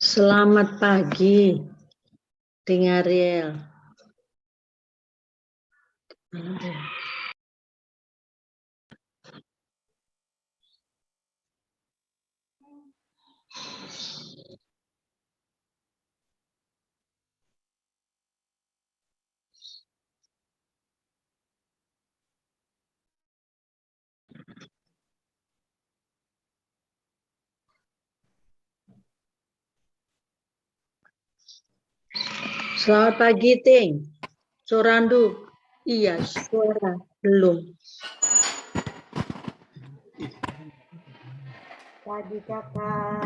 Selamat pagi, Ting Ariel. Selamat pagi, Ting. Sorandu. Iya, suara belum. Pagi kakak.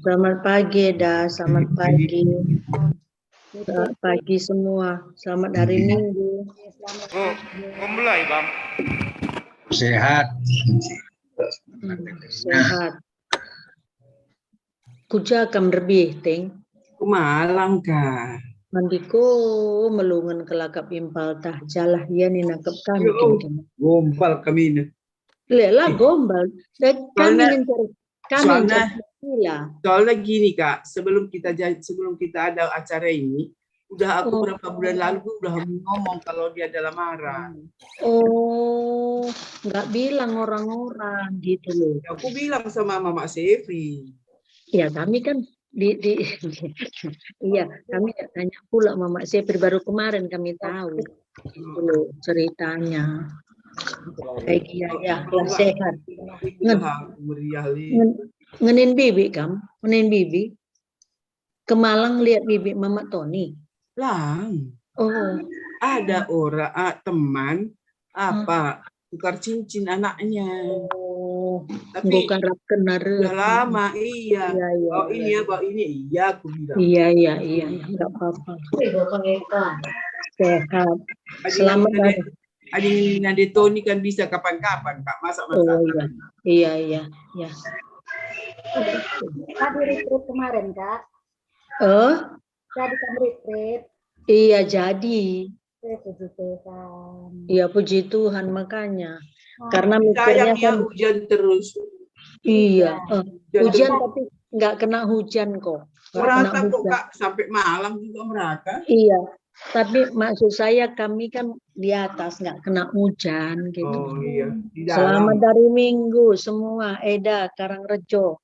Selamat pagi, Eda. Selamat pagi. Selamat pagi semua. Selamat hari Minggu. Mulai, Bang. Sehat. Sehat. Kuja kam lebih, Ting. Kumalang ka. Mandiko melungan kelakap impal tah jalah ya ni nakap kami Yo, kini. gombal kami ni. Lela gombal. Dan kami Soalnya- mencari Soalnya gini Kak, sebelum kita ada acara ini, udah aku berapa bulan lalu udah ngomong kalau dia ada lamaran. Oh, nggak bilang orang-orang gitu loh. Ya, aku bilang sama Mama Sevi. Ya kami kan iya kami tanya pula Mama Sepri baru kemarin kami tahu itu loh ceritanya. Baik ya sehat. Ngenin bibi ngenin bibi. Ke Malang lihat bibi Mama Tony. Lang. Oh. Ada orang teman tukar cincin anaknya. Oh. Tapi udah lama iya. Iya, ini iya aku bilang. Iya enggak apa-apa. Sehat. Selamat hari. Adik Nade Tony kan bisa kapan-kapan Kak masak. Oh iya. Tadi retreat kemarin Kak. Tadi kan retreat. Iya jadi. Puji Tuhan. Iya puji Tuhan makanya. Karena mikirnya kan hujan terus. Iya. Hujan tapi nggak kena hujan kok. Merata kok Kak sampai malam juga merata. Iya. Tapi maksud saya kami kan di atas nggak kena hujan gitu. Oh iya. Selamat dari Minggu semua. Eda Karangrejo.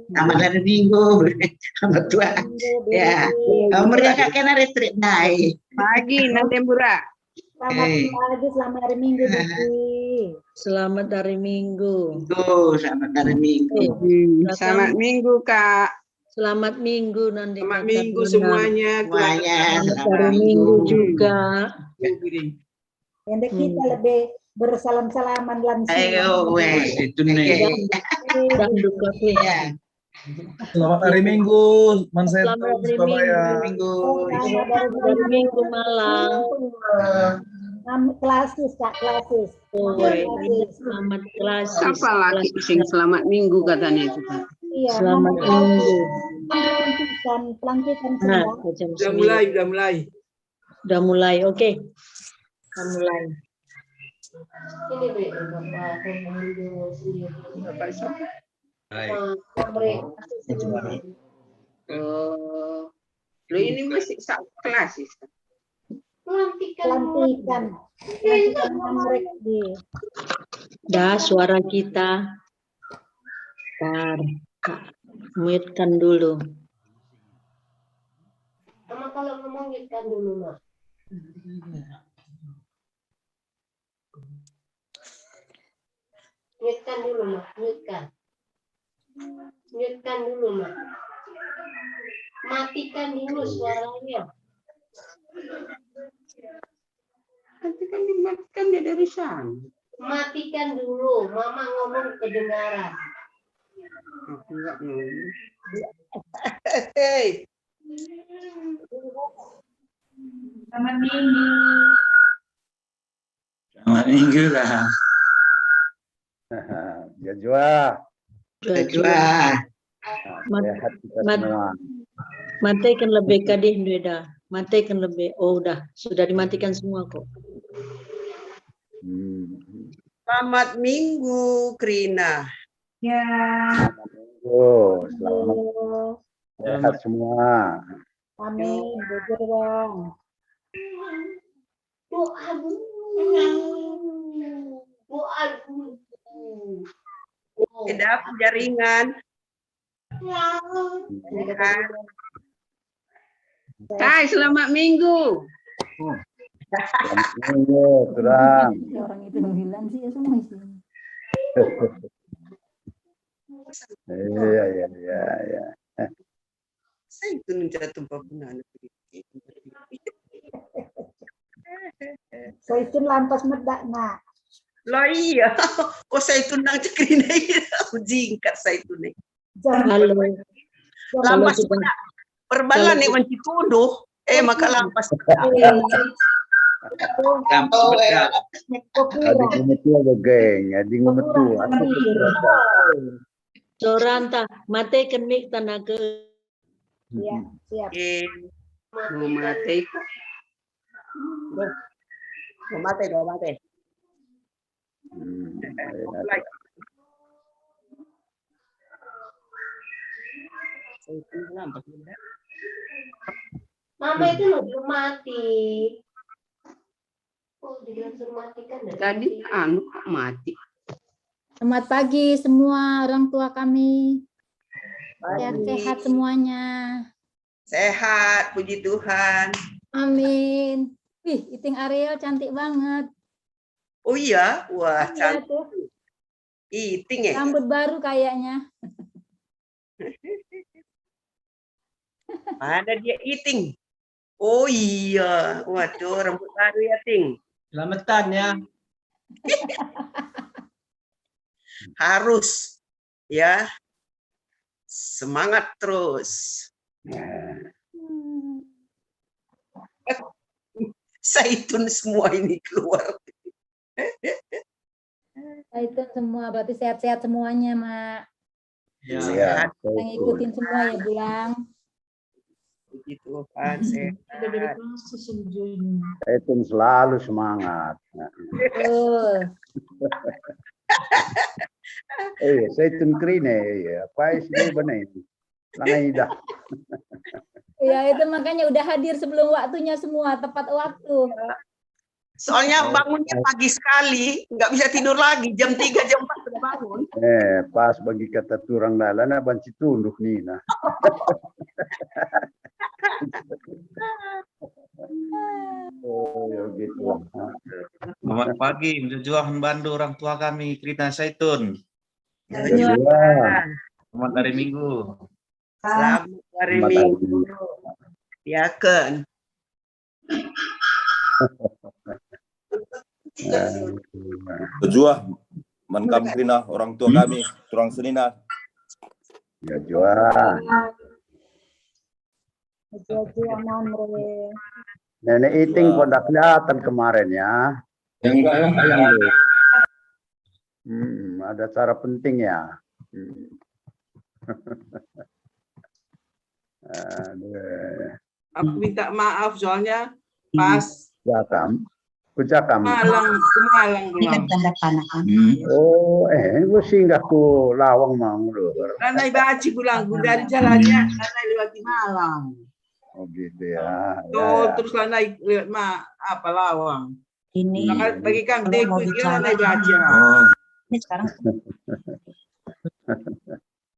Selamat hari Minggu, selamat tua. Ya, mereka kena retreat naik. Pagi nanti Mbura. Selamat pagi, selamat hari Minggu. Selamat hari Minggu. Selamat hari Minggu. Selamat Minggu Kak. Selamat Minggu nanti. Selamat Minggu semuanya. Selamat hari Minggu juga. Yang kita lebih bersalam-salaman langsung. Ayo, wes itu nih. Dan duka ya. Selamat hari Minggu, Selamat hari Minggu. Selamat hari Minggu malam. Klasis Kak, klasis. Selamat klasis. Siapa lagi sing selamat Minggu katanya itu Kak? Iya. Selamat Minggu. Pelantikan. Udah mulai. Oke. Kita mulai. Ini Lo ini masih klasis. Pelantikan Dah suara kita. Bentar. Mute-kan dulu. Sama kalau ngomong mute-kan dulu, Mak. Mute-kan dulu, Mak. Mute-kan dulu, Mak. Matikan dulu suaranya. Nanti kan dimatikan dia dari sana. Matikan dulu, Mama ngomong kedengaran. Aku enggak ngomong. Selamat Minggu. Selamat minggu lah. Jajwa. Jua. Sehat kita Mat- semua. Matikan lebih kadih beda. Matikan lebih. Oh udah, sudah dimatikan semua kok. Selamat minggu, Krina. Selamat minggu. Selamat. Sehat semua. Amin, bujur bang. Tidak jaringan. Hai, selamat minggu. Selamat minggu, Turang. Orang itu hilang sih ya semua sih. Iya. Saya itu jatuh pembunuhan. Saya itu lampas medak nak. Lah iya. Oh saya itu nang cekrina jingkat saya itu nih. Halo. Lampas sudah- medak. Perbalan nih wanci tuduh. Maka lampas. Adi ngumetua geng, adi ngumetua. Soranta, matikan mik tanah ke. Iya, siap. Mau mati. Mau mati. Mama itu belum mati. Oh, dibilang matikan Tadi mati. Selamat pagi semua orang tua kami. Sehat-sehat semuanya. Sehat, puji Tuhan. Amin. Wih, Iting Ariel cantik banget. Oh iya, wah Iya cantik. tuh. Iting ya. Rambut baru kayaknya. Mana dia Iting? Oh iya, waduh rambut baru ya Ting. Selamatan ya. Harus ya. Semangat terus. Zaitun semua ini keluar. Itu semua berarti sehat-sehat semuanya, Mak. Iya. Yang ikutin semua ya, Bulang. Puji Tuhan, sehat. Itu selalu semangat. Betul. Saya krine ya. Apa sih benar ini? Langai dah. Ya, itu makanya udah hadir sebelum waktunya semua, tepat waktu. Soalnya bangunnya pagi sekali, nggak bisa tidur lagi. Jam 3, jam 4 sudah bangun. Pas bagi kata turang dalana banci tunduk nih nah. Oh, ya gitu. Selamat pagi, menjujuan bandu orang tua kami, Krina Zaitun. Ya. Selamat hari Minggu. Selamat hari Minggu. Ya kan. Berjuah menkam Krina orang tua kami, turang senina. Ya jual. Nenek Iting kok nggak kelihatan kemarin ya. Enggak lah. Ada cara penting ya. Aku minta maaf soalnya pas Kucakam. Malang pulang. Oh, gue singgah ku Lawang mau loh. Nanai baci pulang, dari jalannya Nanai lewati Malang. Oh gitu ya. Terus Nanai lewat Lawang. Ini Bagi Kang Teguh Nanai baci. Ini sekarang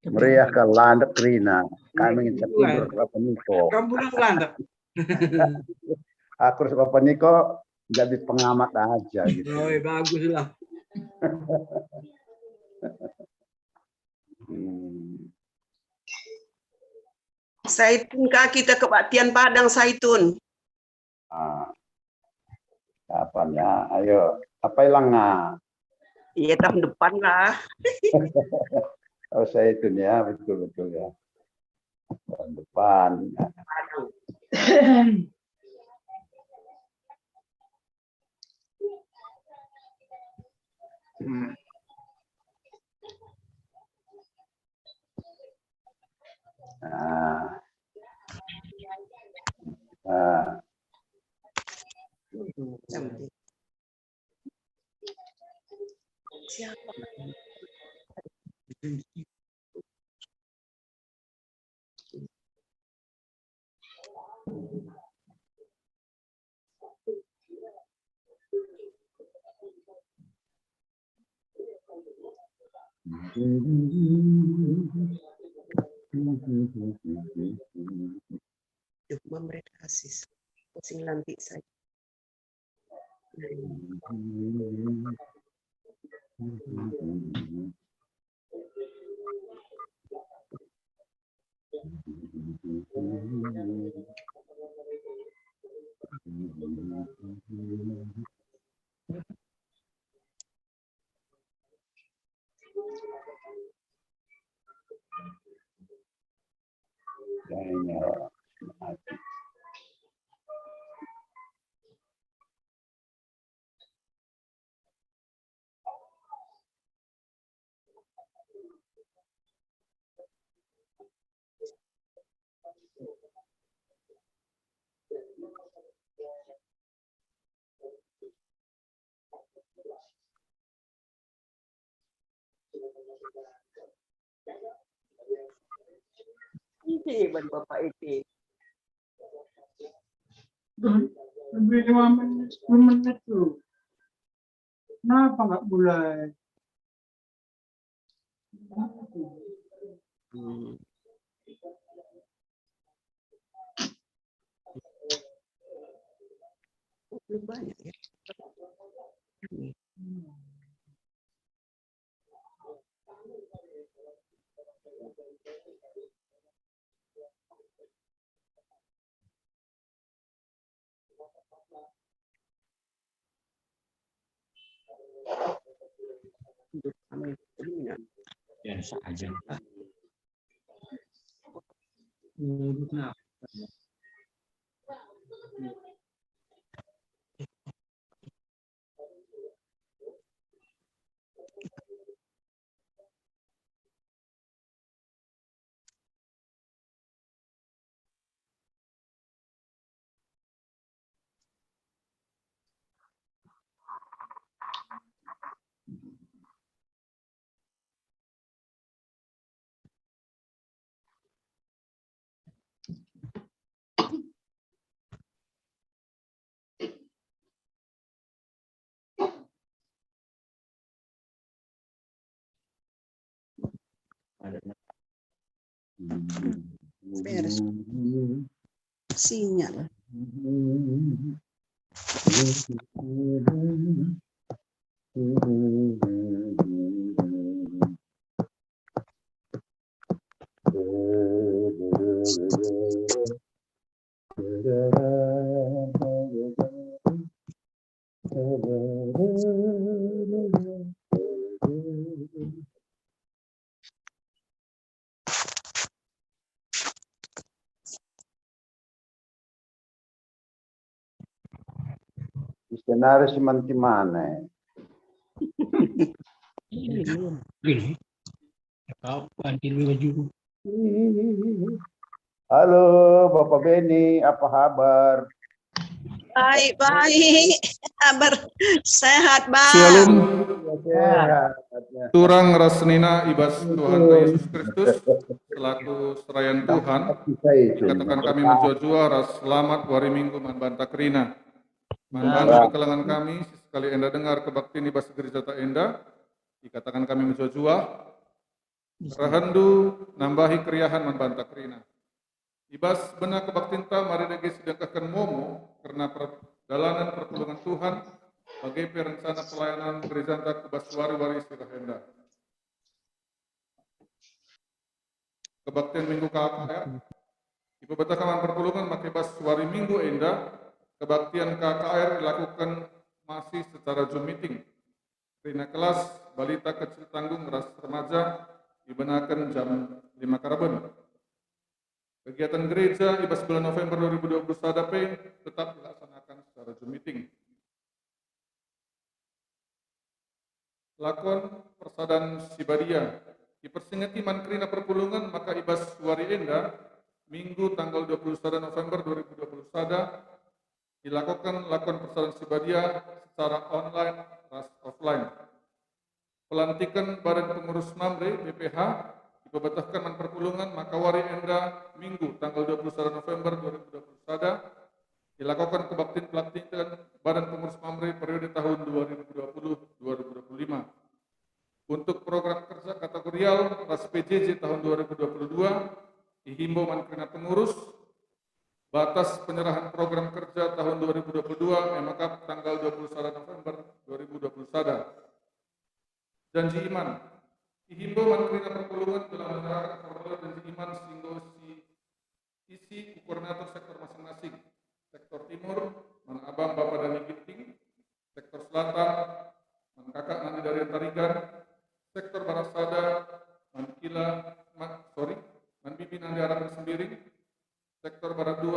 Meriah ke landak Rina. Kami ingin tidur Bapak Niko. Kamu pulang landak. Aku Bapak Niko jadi pengamat aja gitu. Oh, bagus lah. Zaitun kak kita kebaktian Padang Zaitun. Kapan ya? Ayo, apa hilang Iya tahun depan lah. Oh Zaitun ya, betul ya. Tahun depan. Nah. Nah. Siapa? Cuma mereka asis pusing lantik saja. Ini Bapak itu. Lebih 5 menit, 10 menit tuh. Kenapa nggak mulai? Belum banyak ya. Biasa aja. Beres. Sinyal. Skenario semanti mana? Ini. Kapan di baju? Halo, Bapak Beni, apa kabar? Baik. Kabar sehat, Bang. Shalom. Sehat. Turang Rasnina Ibas Tuhan Yesus Kristus selaku serayan Tuhan. Katakan kami menjua ras selamat hari Minggu manbanta kerina. Manbanta kelangan kami sekali enda dengar kebakti Ibas gereja tak enda. Dikatakan kami menjua rahandu nambahi keriahan manbanta kerina. Ibas benar kebaktinta mari degi sedekahkan momo karena perjalanan pertolongan Tuhan bagi perencana pelayanan gereja tak kebas wari-wari istilah henda. Kebaktian minggu KKR, Ibu Betakaman pertolongan makai bas wari minggu enda, kebaktian KKR dilakukan masih secara Zoom meeting. Rina kelas balita kecil tanggung ras remaja dibenarkan jam 5 Karaben. Kegiatan gereja Ibas bulan November 2020 Sadape tetap dilaksanakan secara Zoom meeting. lakon persadan Sibadia. Dipersingeti mankrina perpulungan maka ibas wari enda Minggu tanggal 21 November 2020 sada dilakukan lakon persadan Sibadia secara online ras offline. Pelantikan Badan Pengurus Mamre BPH dibebetahkan man perpulungan maka wari enda Minggu tanggal 21 November 2020 sada dilakukan kebaktian pelantikan Badan Pengurus Mamre periode tahun 2020-2025. Untuk program kerja kategorial ras PJJ tahun 2022 dihimbau mankrina pengurus batas penyerahan program kerja tahun 2022 MK tanggal 21 November 2020 sada. Janji iman dihimbau mankrina perpulungan dalam menyerahkan formulir janji iman sehingga isi koordinator sektor masing-masing. Sektor timur man abang Bapak Dani Ginting, sektor selatan man kakak Nandi dari Tarigan, sektor barat sada man bibi Nandi Arab Sembiring, sektor barat 2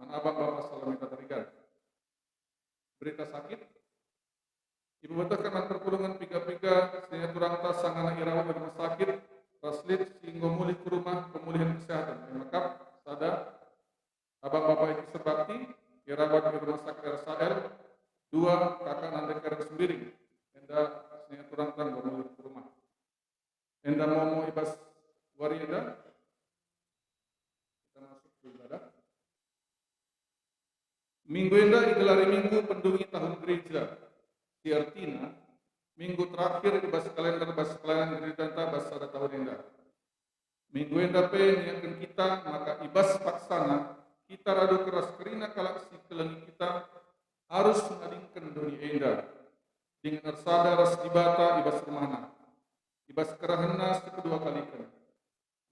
man abang Bapak Salamita Tarigan. Berita sakit ibu betahkan man perpulungan piga-piga sehingga turang tas sang anak irawat di rumah sakit raslit sehingga mulih ke rumah pemulihan kesehatan MK sada abang Bapak Iki Serbakti irawat di rumah sakit RSAL 2 kakak Nandi Karen Sembiring enda sehingga turang tas mulih ke rumah enda mau ibas wari enda kita masuk ke ibadah. Minggu enda digelari minggu pendungi tahun gereja artinya minggu terakhir di bas kalender bas pelayanan gereja bas ada tahun enda. Minggu enda pe niatkan kita maka ibas paksana kita radu keras kerina kalak si kelengi kita harus mengadingkan dunia enda dengan ersada ras dibata ibas rumahna ibas kerahena kedua kalikan.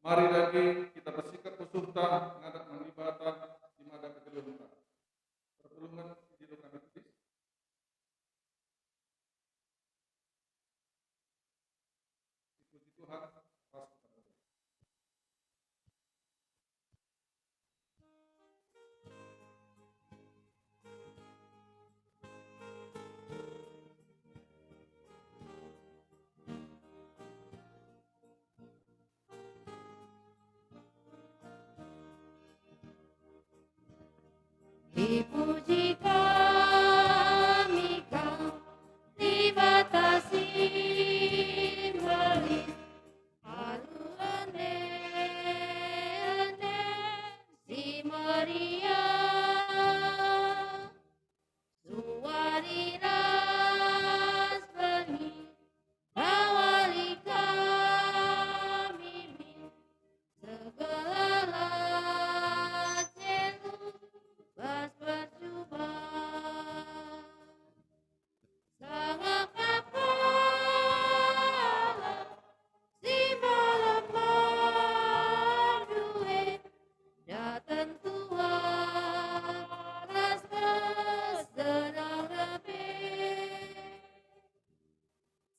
Mari lagi kita bersikap usuhta ngadak mandibata di mada kegeluhunta. Pertulungan di kami tulis. Tuhan pas kepada dipuji kami kau dibatasi beri si Maria suari ras bengi awali kami segala celu bas bercuba sangat kepala si malam berdua datang Tuhan ras kesenang lebih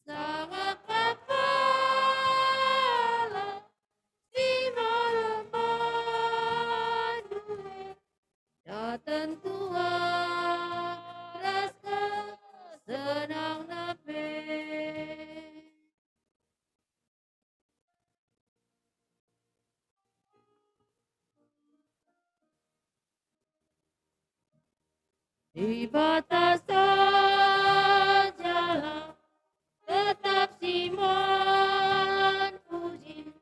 sangat kepala si malam berdua datang Tuhan ras kesenang lebih. Di batas jalan tetap Simon puji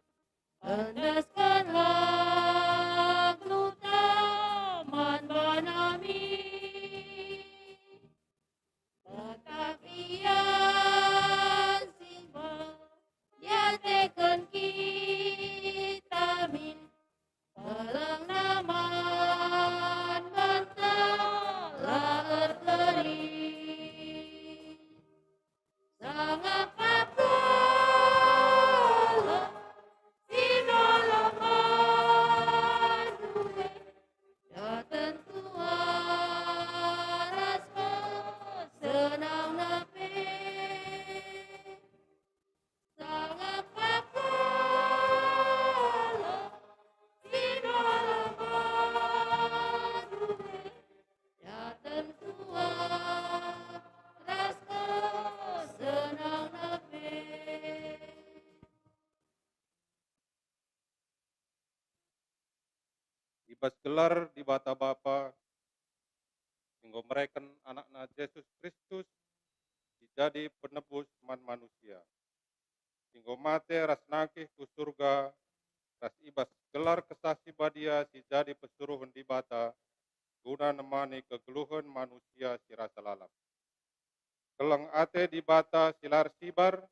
endaskan lagu taman banami tetap ian Simon ya tekan kita min pelang naman bantah lahir kering ibas gelar di bata Bapa, hingga mereken anakna Yesus Kristus dijadi penebus man manusia. Hingga mate ras nangkih ku surga, ras ibas gelar kesasi badia si jadi pesuruhan di bata, guna nemani kegeluhan manusia si rasa lalap. Keleng ate di bata silar sibar,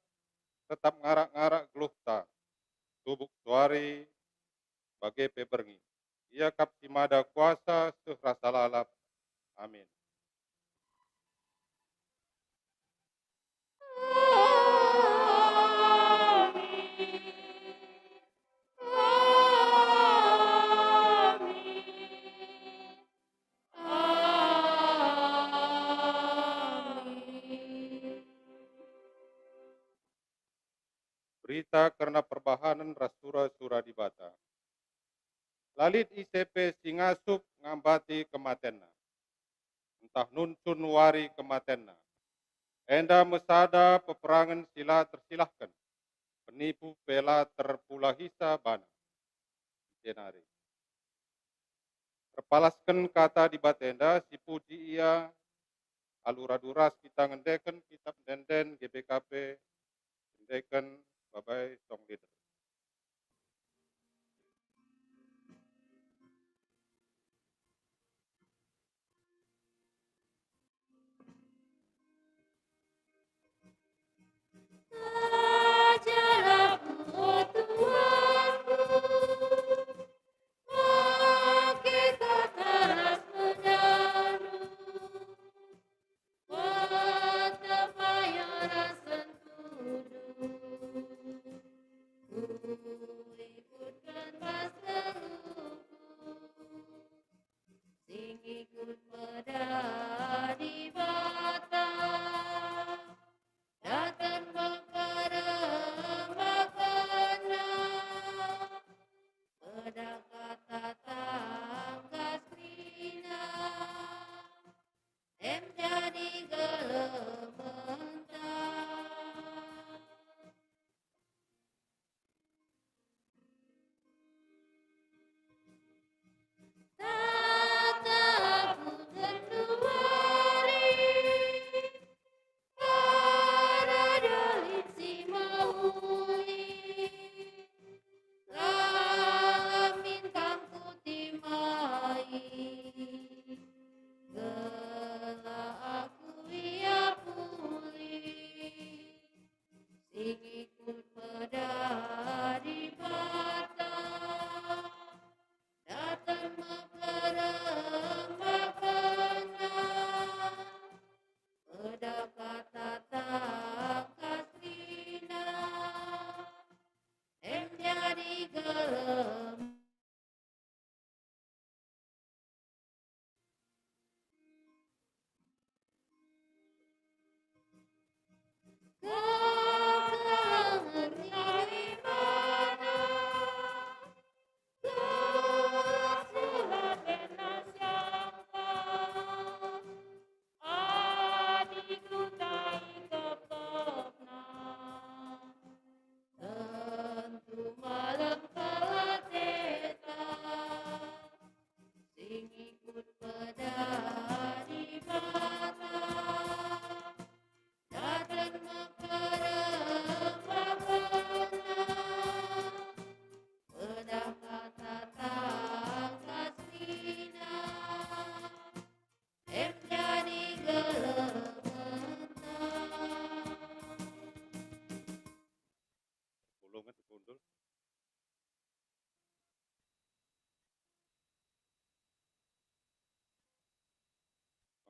tetap ngarak-ngarak geluhta, tubuk suari bagai pebergi. Ia kap simada kuasa seh rasa lalap. Amin. Berita karena perbahanan rasura-sura di bata. Lalit ICP singasup ngambati kematenna. Entah nuncun wari kematenna. Enda mesada peperangan sila tersilahkan. Penipu pela terpulahisa bana. Jenari. Terpalaskan kata di batenda, si puji ia, aluraduras kita ngendeken, kitab denden, GBKP, ngendeken, babai, song leader.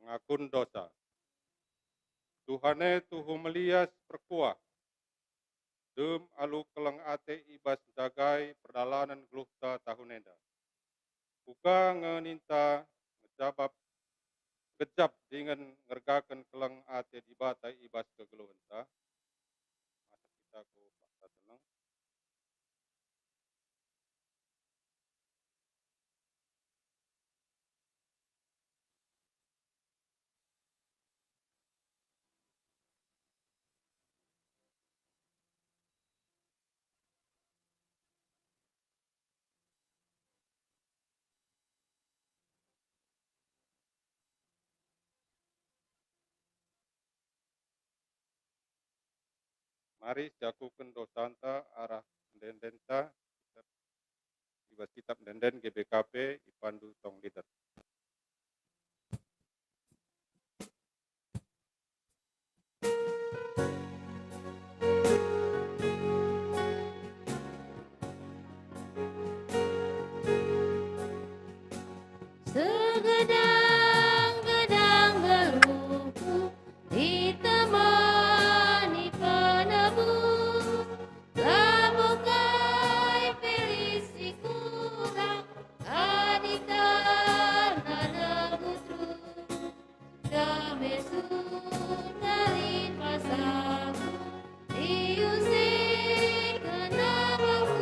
Pengakun dosa. Tuhane tuhu melias perkuah. Dem alu keleng ate ibas jagai perdalanan geluhta tahunenda. Buka ngeninta ngejabab gejap dengan ngergakan keleng ate di batai ibas kegeluhenta. Masa kita ku paksa tenang. Mari jakukan dosanta arah dendenta ibas kitab denden GBKP ipandu tong lider. Segedang-gedang berluku ditemani penebus, labukai pilisi kurang adita nanagutru, kami sundarin pasaku diusik kenabaku,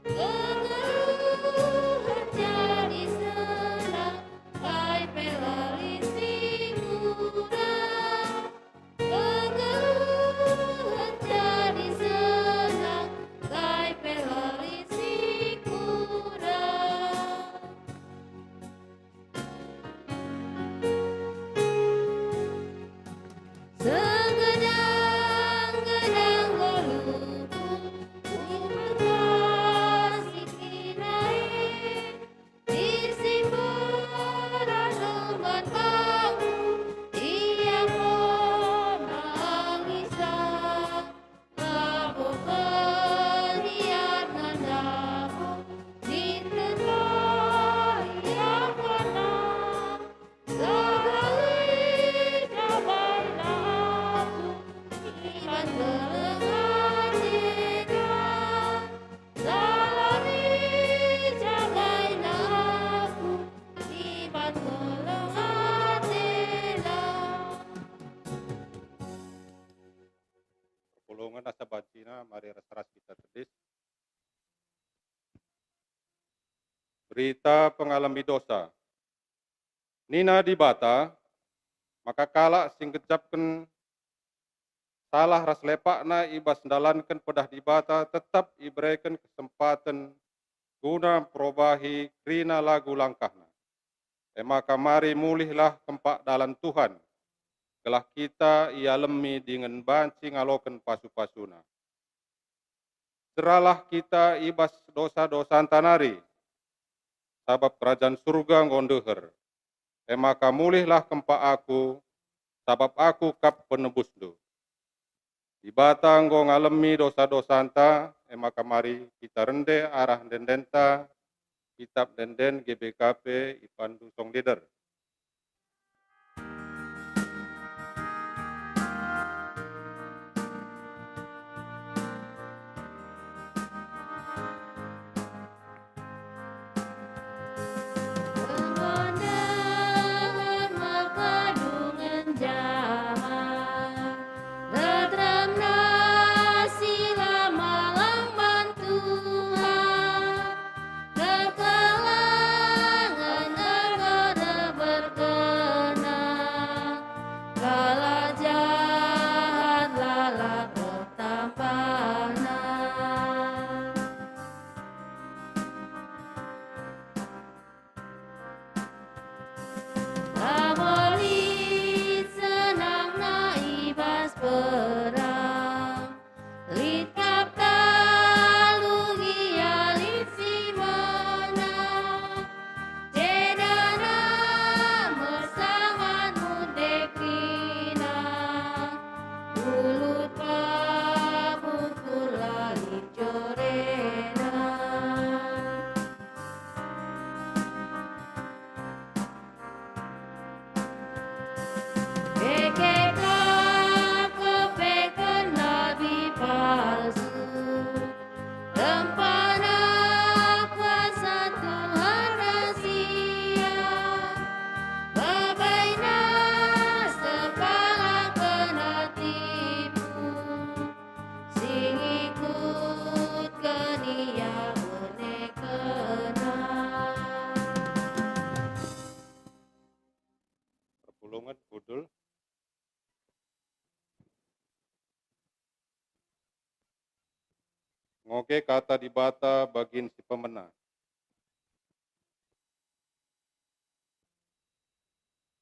kegeluhan jadi senang, kai pelalisi kurang, kegeluhan jadi senang, kai pelalisi kurang. Segedang-gedang berluku berkasih kinae, disimpan lemban bangku, ia pun nangisan, labu kenian nandaku, ditenai yang panah, sekali cabai laku, iman gelengan jenak, salari cabai laku, iman gelengan jenak. Perpulungan asa bancina mari reseras kita tedis. Berita pengalami dosa. Nina di bata, maka kalak sing kecapken salah ras lepakna ibas ndalankan pedah di bata tetap iberikan kesempatan guna perubahi krina lagu langkahna. Maka mari mulihlah kempak dalam Tuhan. Gelah kita ia lemi dengan banci ngaloken pasu-pasuna. Seralah kita ibas dosa-dosa tanari. Sabab kerajaan surga ngondeher. Maka mulihlah kempak aku, sabab aku kap penebusdu. Di batang go ngalemi dosa-dosa anta, maka mari kita rende arah dendenta, kitab denden GBKP ipandu song lider. Pemandangan makadungan jaman, tetram nasi lamalang bantuan, kekalangan negara berkenan, kala jahat lala ketampanan. Lamolit senang naibas perang, lit kaptalugi alit si menang, cedana mersangan mudekrina, ulut pamukul alit corena. Kekekak kepekan nabi palsu, tempana kuasa Tuhan rahasia, babaina sepala kena tipu, sing ikut kenia menekena. Perpulungan budul. Ngoge kata di bata bagin si pemena.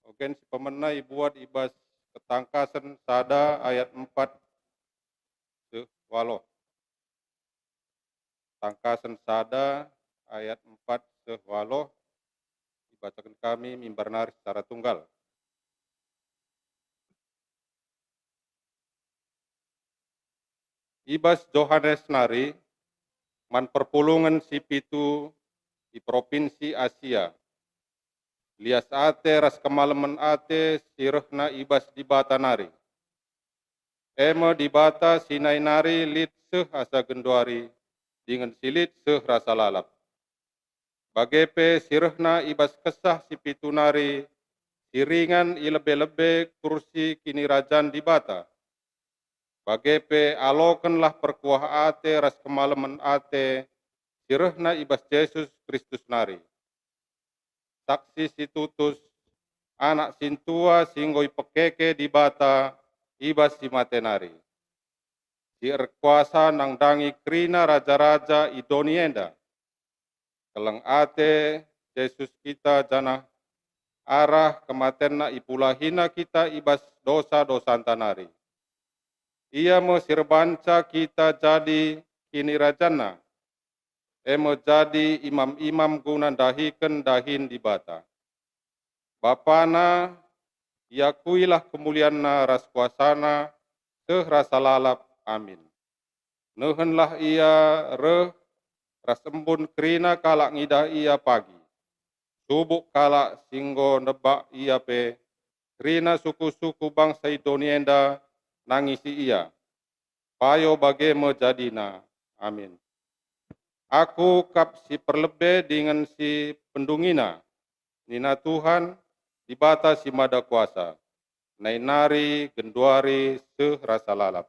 Ogen si pemena ibuat ibas ketangkasan sada ayat 4 waloh. Tangkasan sada ayat 4 sewaloh dibacakan kami mimbar nari secara tunggal. Ibas Johannes nari man perpulungan si pitu di provinsi Asia. Lias ate ras kemalaman ate sirehna ibas di bata nari. Ema di bata sinai nari lit seh asa genduari dengan silit seh rasa lalap. Bagepe sirehna ibas kesah si pitu nari siringan ilebe-lebe kursi kini rajan di bata. Bagepe alokenlah perkuah ate ras kemalaman ate sirehna ibas Yesus Kristus nari. Saksi si tutus, anak sintua singgoi pekeke di bata, ibas si matenari. Si erkuasa nang dangi krina raja-raja idonienda. Keleng ate, Yesus kita jana arah kematenna ipulahina kita ibas dosa-dosa antanari. Ia mesirbanca kita jadi kini rajana. Emo jadi imam-imam guna dahiken dahin di bata. Bapana, iakuilah kemuliaanna ras kuasana, seh rasa lalap, amin. Nehenlah ia reh, ras embun krina kalak ngidah ia pagi. Subuk kalak singgo nebak ia pe, krina suku-suku bangsa idonienda nangisi ia. Payo bage mejadina, amin. Aku kap si perlebe dengan si pendungina, nina Tuhan, di bata si mada kuasa, nainari, genduari, seh rasa lalap.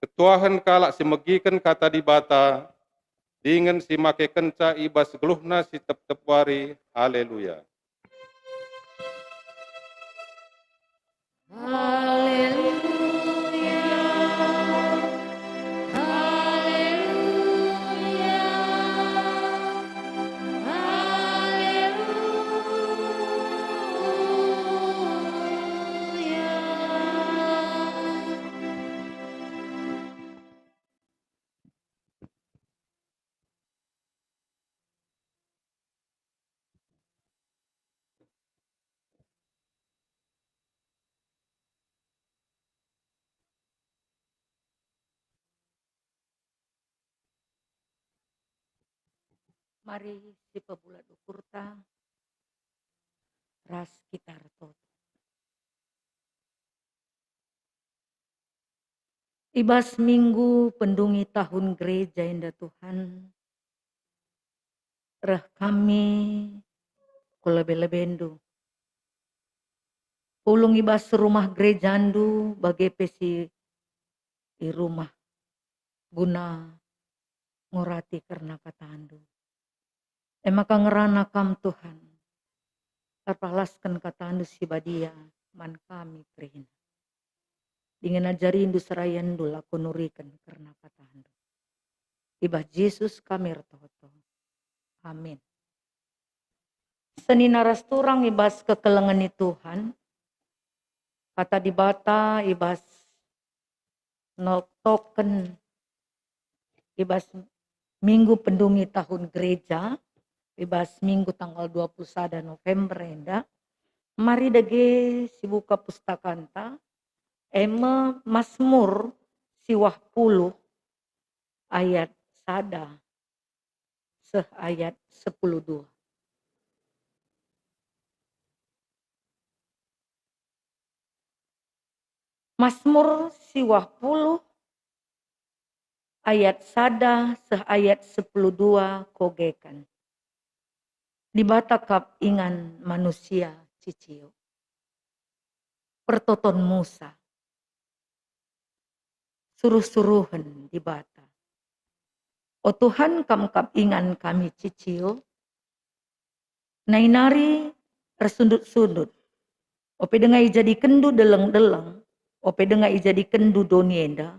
Ketuahan kalak si megiken kata di bata, dengan si make kenca ibas geluhna si tep-tepwari, haleluya. Mari si pebulat ukurta ras kita retot. Ibas minggu pendungi tahun gereja indah Tuhan. Reh kami kulebe-lebendu. Pulung ibas rumah gereja andu bagai pesi di rumah guna ngurati karena kata andu. Emaka ngerana kam Tuhan. Terpalaskan kata andu si badia man kami kerina. Dengan ajari indu serayan du laku nurikan karena kata andu. Ibah Yesus kami retoto. Amin. Seni naras turang ibas kekelengan Tuhan. Kata di bata ibas noktoken ibas minggu pendungi tahun gereja. Ibas minggu tanggal 21 November enda. Mari dage si buka pustakanta. Ema Mazmur siwah puluh ayat sada seh ayat 10:2. Mazmur siwah puluh ayat sada seh ayat 10:2 kogekan. Di bata kap ingan manusia cicio. Pertoton Musa. Suruh-suruhan di bata. O Tuhan kam kap ingan kami cicio. Nainari tersundut-sundut. Ope dengai jadi kendu deleng-deleng. Ope dengai jadi kendu donienda.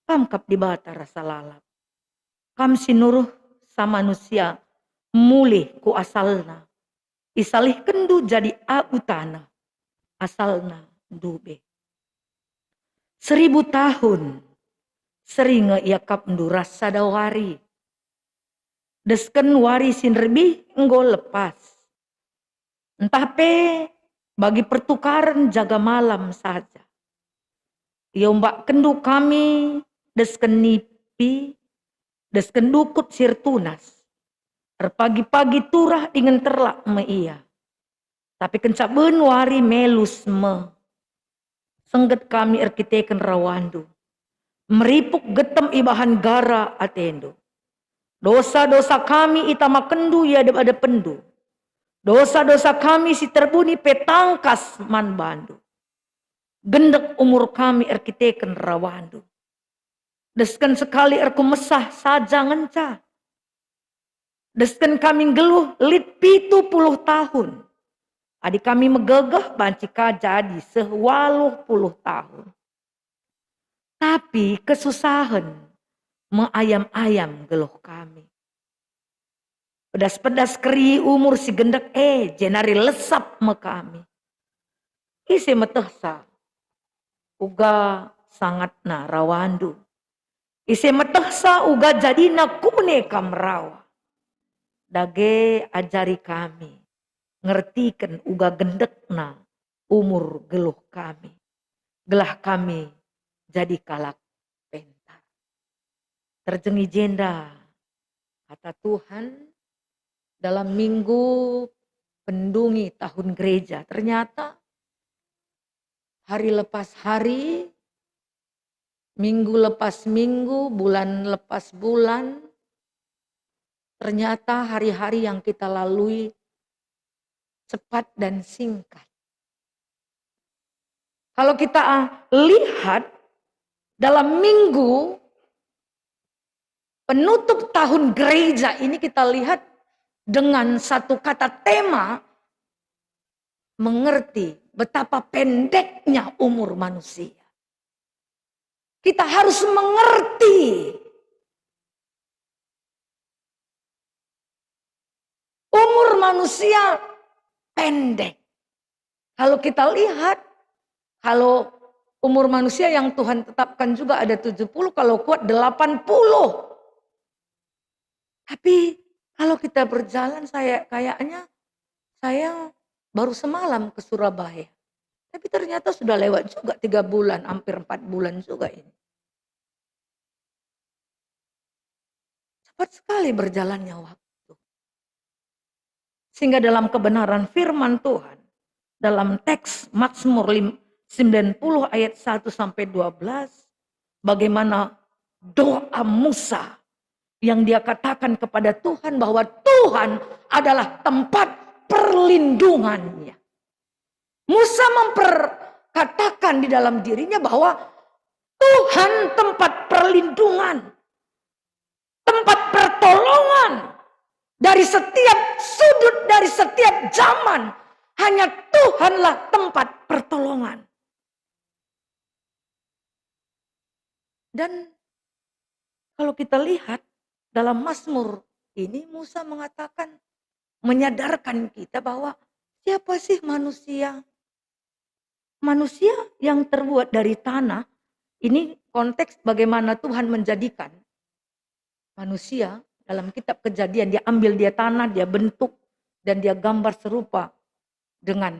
Kam kap di bata rasa lalap. Kam sinuruh sama manusia. Mulih ku asalna. Isalih kendu jadi utana. Asalna dube. 1000 tahun seringa ia kap nduras sadawari. Desken wari sinrebi enggo lepas. Entah pe bagi pertukaran jaga malam saja. Ia mbak kendu kami desken nipi, desken dukut sirtunas. Pagi-pagi turah dengan terlak me ia. Tapi kencak ben wari melus me. Sengget kami erkiteken rawandu. Meripuk getem ibahan gara atendo. Dosa-dosa kami itama kendu ya ada pendu. Dosa-dosa kami si terbuni petangkas man bandu. Gendek umur kami erkiteken rawandu. Desken sekali erku mesah saja ngenca. Desken kami geluh lit 70 tahun. Adik kami megegah bancika jadi 80 tahun. Tapi kesusahan meayam-ayam geluh kami. Pedas-pedas keri umur si gendek jenari lesap me kami. Isi metehsa. Uga sangat na rawandu. Isi metehsa uga jadina kune kamrawa. Dage ajari kami. Ngertikan uga gendekna umur geluh kami. Gelah kami jadi kalak pentar. Terjengi jenda. Kata Tuhan dalam minggu pendungi tahun gereja. Ternyata hari lepas hari, minggu lepas minggu, bulan lepas bulan, ternyata hari-hari yang kita lalui cepat dan singkat. Kalau kita lihat dalam minggu penutup tahun gereja ini, kita lihat dengan satu kata tema, mengerti betapa pendeknya umur manusia. Kita harus mengerti umur manusia pendek. Kalau kita lihat, kalau umur manusia yang Tuhan tetapkan juga ada 70, kalau kuat 80. Tapi kalau kita berjalan, kayaknya saya baru semalam ke Surabaya. Tapi ternyata sudah lewat juga 3 bulan, hampir 4 bulan juga ini. Cepat sekali berjalannya waktu. Sehingga dalam kebenaran firman Tuhan, dalam teks Mazmur 90 ayat 1 sampai 12, bagaimana doa Musa yang dia katakan kepada Tuhan bahwa Tuhan adalah tempat perlindungannya. Musa memperkatakan di dalam dirinya bahwa Tuhan tempat perlindungan, tempat pertolongan. Dari setiap sudut, dari setiap zaman, hanya Tuhanlah tempat pertolongan. Dan kalau kita lihat dalam Mazmur ini, Musa mengatakan, menyadarkan kita bahwa siapa sih manusia? Manusia yang terbuat dari tanah, ini konteks bagaimana Tuhan menjadikan manusia. Dalam kitab Kejadian, dia ambil dia tanah, dia bentuk, dan dia gambar serupa dengan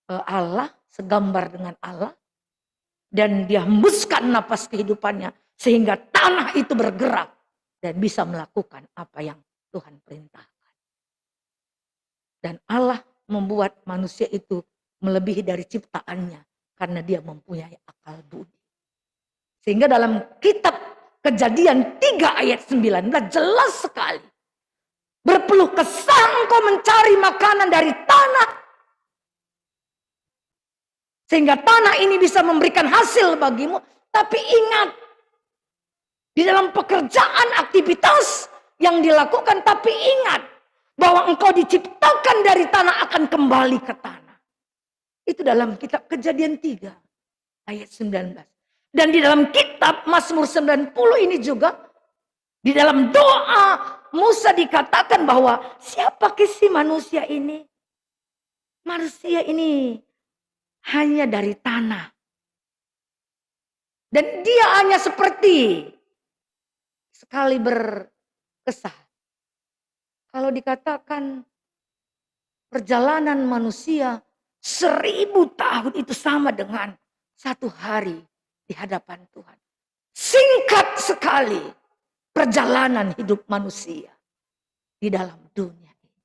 Allah, segambar dengan Allah. Dan dia hembuskan napas kehidupannya, sehingga tanah itu bergerak dan bisa melakukan apa yang Tuhan perintahkan. Dan Allah membuat manusia itu melebihi dari ciptaannya, karena dia mempunyai akal budi. Sehingga dalam kitab Kejadian 3 ayat 19 jelas sekali. Berpeluh kesah engkau mencari makanan dari tanah. Sehingga tanah ini bisa memberikan hasil bagimu. Tapi ingat, di dalam pekerjaan aktivitas yang dilakukan, tapi ingat bahwa engkau diciptakan dari tanah akan kembali ke tanah. Itu dalam kitab Kejadian 3 ayat 19. Dan di dalam kitab Mazmur 90 ini juga, di dalam doa Musa dikatakan bahwa siapa sih manusia ini? Manusia ini hanya dari tanah. Dan dia hanya seperti sekali berkesah. Kalau dikatakan perjalanan manusia 1000 tahun itu sama dengan 1 hari di hadapan Tuhan. Singkat sekali perjalanan hidup manusia di dalam dunia ini.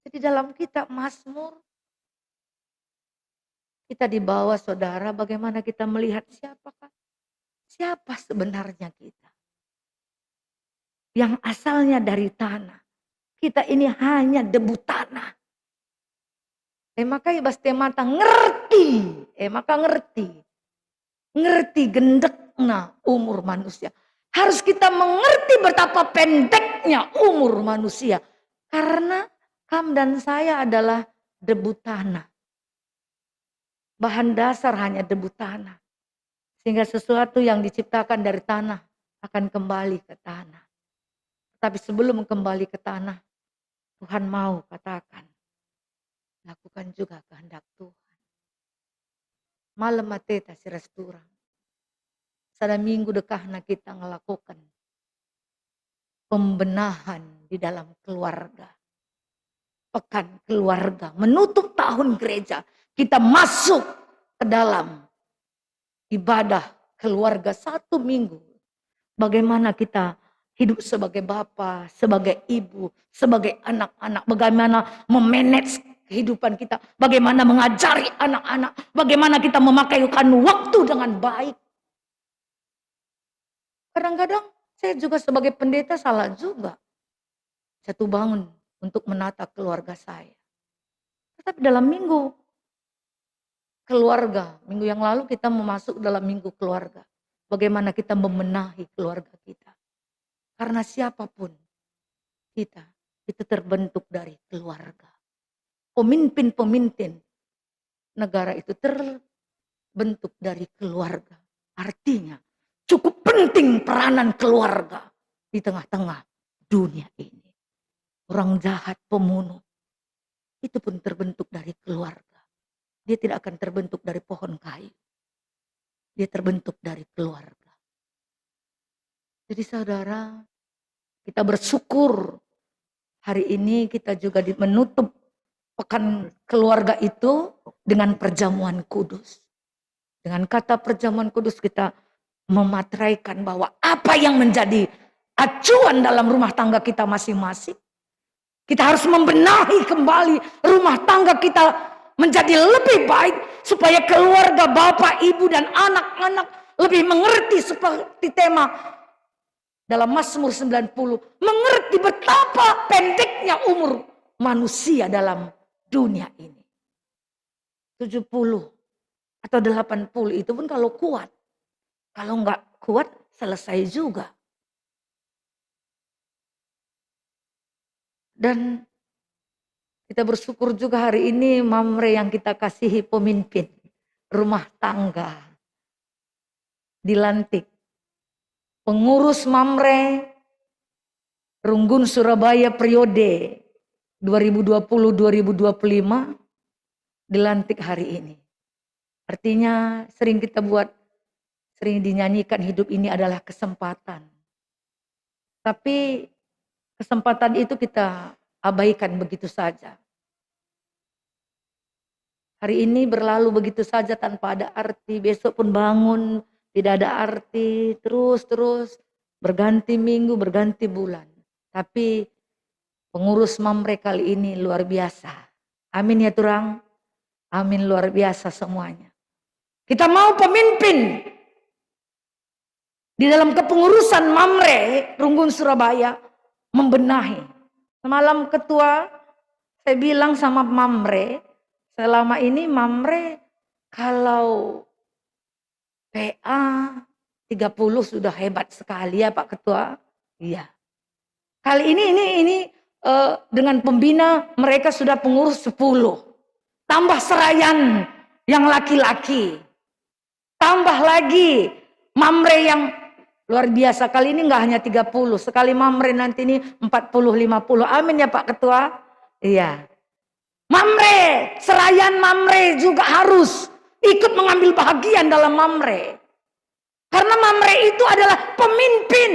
Jadi dalam kitab Mazmur kita dibawa, saudara, bagaimana kita melihat siapa sebenarnya kita. Yang asalnya dari tanah. Kita ini hanya debu tanah. Maka ibas temata ngerti. Maka ngerti. Ngerti gendekna umur manusia. Harus kita mengerti betapa pendeknya umur manusia. Karena kamu dan saya adalah debu tanah. Bahan dasar hanya debu tanah. Sehingga sesuatu yang diciptakan dari tanah akan kembali ke tanah. Tapi sebelum kembali ke tanah, Tuhan mau katakan, lakukan juga kehendak Tuhan. Malam mateta si resturang. Sada minggu dekahna kita ngelakukan pembenahan di dalam keluarga. Pekan keluarga, menutup tahun gereja. Kita masuk ke dalam ibadah keluarga 1 minggu. Bagaimana kita hidup sebagai bapa, sebagai ibu, sebagai anak-anak. Bagaimana memanage kehidupan kita. Bagaimana mengajari anak-anak. Bagaimana kita memakaikan waktu dengan baik. Kadang-kadang saya juga sebagai pendeta salah juga. Satu bangun untuk menata keluarga saya. Tetapi dalam minggu keluarga, minggu yang lalu kita memasuk dalam minggu keluarga. Bagaimana kita membenahi keluarga kita. Karena siapapun kita, itu terbentuk dari keluarga. Pemimpin-pemimpin negara itu terbentuk dari keluarga. Artinya cukup penting peranan keluarga di tengah-tengah dunia ini. Orang jahat, pembunuh, itu pun terbentuk dari keluarga. Dia tidak akan terbentuk dari pohon kayu. Dia terbentuk dari keluarga. Jadi saudara, kita bersyukur hari ini kita juga menutup pekan keluarga itu dengan perjamuan kudus. Dengan kata perjamuan kudus kita memateraikan bahwa apa yang menjadi acuan dalam rumah tangga kita masing-masing. Kita harus membenahi kembali rumah tangga kita menjadi lebih baik supaya keluarga, bapak, ibu, dan anak-anak lebih mengerti seperti tema dalam Mazmur 90. Mengerti betapa pendeknya umur manusia dalam dunia ini. 70 atau 80 itu pun kalau kuat. Kalau enggak kuat selesai juga. Dan kita bersyukur juga hari ini Mamre yang kita kasihi pemimpin rumah tangga. Dilantik. Pengurus Mamre Runggun Surabaya periode 2020-2025 dilantik hari ini. Artinya sering dinyanyikan hidup ini adalah kesempatan. Tapi kesempatan itu kita abaikan begitu saja. Hari ini berlalu begitu saja tanpa ada arti. Besok pun bangun, tidak ada arti. Terus berganti minggu, berganti bulan. Tapi pengurus Mamre kali ini luar biasa. Amin ya turang. Amin, luar biasa semuanya. Kita mau pemimpin di dalam kepengurusan Mamre Runggun Surabaya membenahi. Semalam ketua saya bilang sama Mamre, selama ini Mamre kalau PA 30 sudah hebat sekali ya Pak Ketua. Iya. Kali ini dengan pembina mereka sudah pengurus 10. Tambah serayan yang laki-laki. Tambah lagi Mamre yang luar biasa. Kali ini enggak hanya 30. Sekali Mamre nanti ini 40-50. Amin ya Pak Ketua. Iya. Mamre, serayan Mamre juga harus ikut mengambil bahagian dalam Mamre. Karena Mamre itu adalah pemimpin,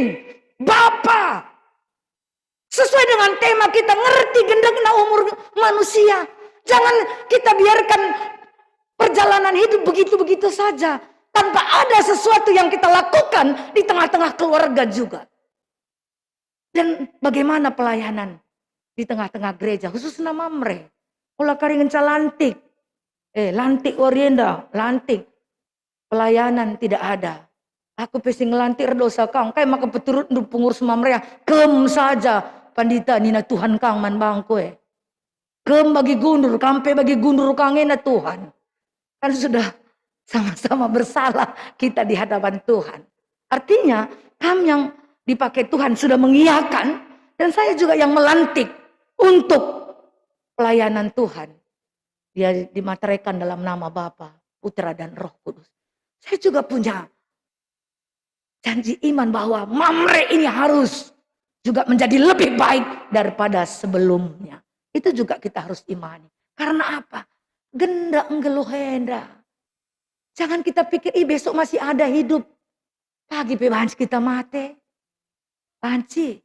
Bapa. Sesuai dengan tema kita, ngerti gendengna umur manusia. Jangan kita biarkan perjalanan hidup begitu-begitu saja. Tanpa ada sesuatu yang kita lakukan di tengah-tengah keluarga juga. Dan bagaimana pelayanan di tengah-tengah gereja, khususnya Mamre. Ulah karingan lantik. Lantik orienda, lantik. Pelayanan tidak ada. Aku pesing lantik dosa kang. Kayak maka peturut pengurus Mamre. Kem saja pandita nina Tuhan kang man bangkoe. Kem bagi gundur, kampe bagi gundur kangena Tuhan. Kan sudah sama-sama bersalah kita di hadapan Tuhan. Artinya kami yang dipakai Tuhan sudah mengiyakan. Dan saya juga yang melantik untuk pelayanan Tuhan. Dia dimateraikan dalam nama Bapa, Putra dan Roh Kudus. Saya juga punya janji iman bahwa Mamre ini harus juga menjadi lebih baik daripada sebelumnya. Itu juga kita harus imani. Karena apa? Genda enggeluhenda. Jangan kita pikir, besok masih ada hidup. Pagi banci kita mati. Banci.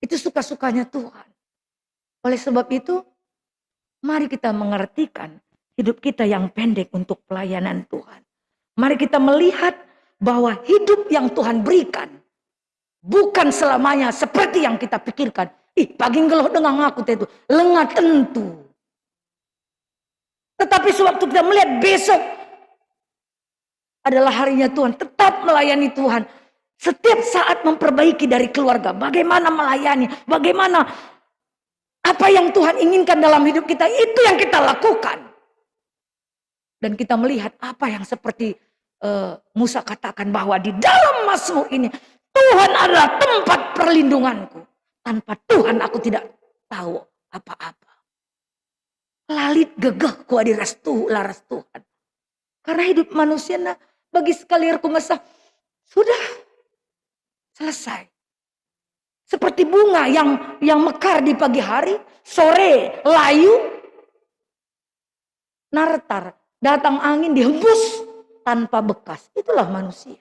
Itu suka-sukanya Tuhan. Oleh sebab itu, mari kita mengertikan hidup kita yang pendek untuk pelayanan Tuhan. Mari kita melihat bahwa hidup yang Tuhan berikan bukan selamanya seperti yang kita pikirkan. Pagi ngeluh dengan aku itu lengah tentu. Tetapi sewaktu kita melihat besok adalah harinya Tuhan, tetap melayani Tuhan. Setiap saat memperbaiki dari keluarga, bagaimana melayani, bagaimana apa yang Tuhan inginkan dalam hidup kita, itu yang kita lakukan. Dan kita melihat apa yang seperti Musa katakan bahwa di dalam Mazmur ini, Tuhan adalah tempat perlindunganku. Tanpa Tuhan aku tidak tahu apa-apa. Lalit gegehku adi restu laras Tuhan. Karena hidup manusia bagi sekali aku mesah, sudah selesai. Seperti bunga yang mekar di pagi hari, sore layu, nartar, datang angin dihembus tanpa bekas. Itulah manusia.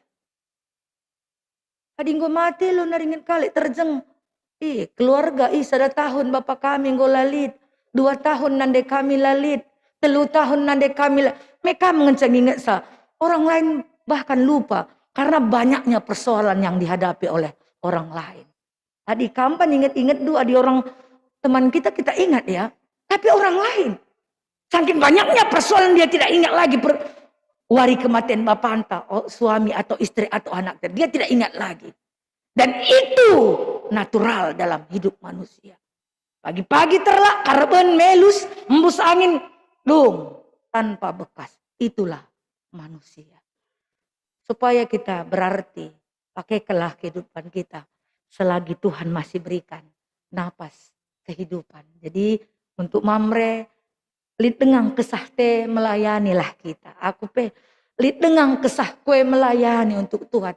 Adinggo mati lo naringin kali terjeng. Keluarga sada tahun bapak kami nggo lalit, 2 tahun nande kami lalit, 3 tahun nande kami lalit. Mereka mengencang ingat sa. Orang lain bahkan lupa karena banyaknya persoalan yang dihadapi oleh orang lain. Adi kampan ingat-ingat dua di orang teman kita ingat ya. Tapi orang lain. Saking banyaknya persoalan dia tidak ingat lagi wari kematian bapak anta, suami atau istri atau anak. Dia tidak ingat lagi. Dan itu natural dalam hidup manusia. Pagi-pagi terlak, karben, melus, embus angin, dong, tanpa bekas. Itulah manusia. Supaya kita berarti, pakailah kehidupan kita selagi Tuhan masih berikan napas kehidupan. Jadi untuk Mamre, lit dengan kesah te melayanilah kita. Aku lit dengan kesah kue melayani untuk Tuhan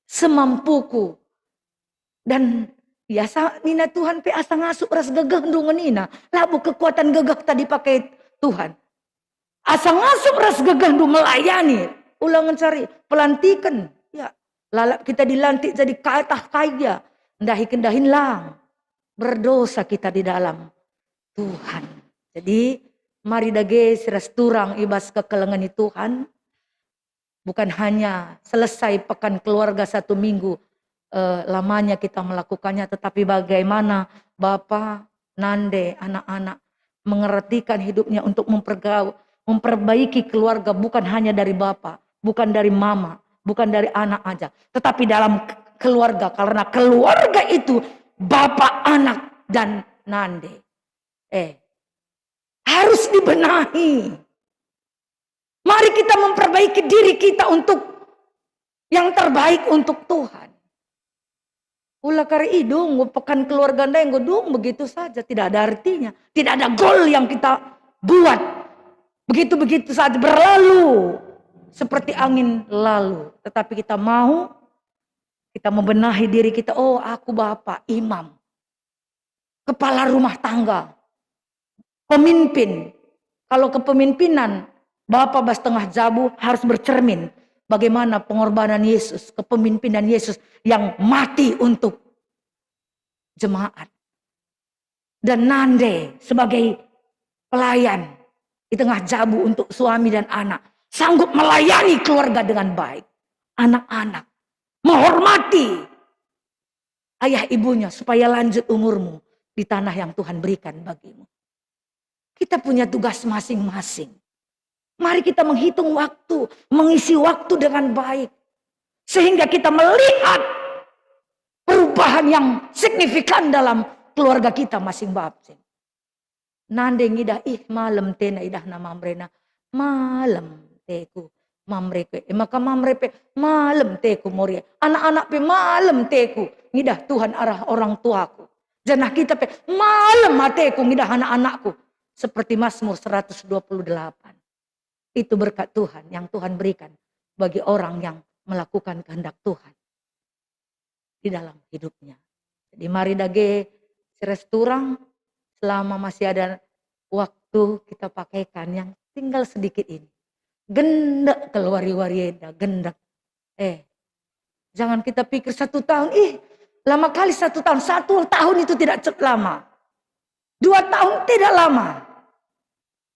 semampuku. Dan biasa nina Tuhan asa ngasuk ras gegah ndungan nina. Labu kekuatan gegah tadi pakai Tuhan. Asa ngasup ras gegah ndu melayani. Ulangan cari pelantikan. Ya, lalap kita dilantik jadi kaitah kaya. Ndahi kendahin lang. Berdosa kita di dalam Tuhan. Jadi mari dage siras turang ibas kekelengan Tuhan. Bukan hanya selesai pekan keluarga 1 minggu. Lamanya kita melakukannya, tetapi bagaimana Bapak, Nande, anak-anak mengertikan hidupnya untuk memperbaiki keluarga bukan hanya dari Bapak, bukan dari Mama, bukan dari anak aja, tetapi dalam keluarga, karena keluarga itu Bapak, anak, dan Nande. Harus dibenahi. Mari kita memperbaiki diri kita untuk yang terbaik untuk Tuhan. Ulah kari idung, pekan keluarga yang godung begitu saja, tidak ada artinya, tidak ada goal yang kita buat, begitu saja berlalu seperti angin lalu. Tetapi kita mau, kita membenahi diri kita. Oh, aku bapak, imam, kepala rumah tangga, pemimpin. Kalau kepemimpinan, bapak bas tengah jabu harus bercermin bagaimana pengorbanan Yesus, kepemimpinan Yesus yang mati untuk jemaat. Dan Nande sebagai pelayan di tengah Jabu untuk suami dan anak, sanggup melayani keluarga dengan baik. Anak-anak menghormati ayah ibunya supaya lanjut umurmu di tanah yang Tuhan berikan bagimu. Kita punya tugas masing-masing. Mari kita menghitung waktu, mengisi waktu dengan baik. Sehingga kita melihat perubahan yang signifikan dalam keluarga kita masing-masing. Nande ngidah malam tena idah na mamrena. Malam teku mamreke. Maka mamrepe malam teku moria. Anak-anak pe malam teku. Ngidah Tuhan arah orang tuaku. Janah kita pe malam mateku ngidah anak-anakku. Seperti Mazmur 128. Itu berkat Tuhan yang Tuhan berikan bagi orang yang melakukan kehendak Tuhan di dalam hidupnya. Jadi mari dage seresturang selama masih ada waktu kita pakaikan yang tinggal sedikit ini. Gendak keluar-warieda, gendak. Jangan kita pikir 1 tahun, lama kali 1 tahun. 1 tahun itu tidak cukup lama. 2 tahun tidak lama.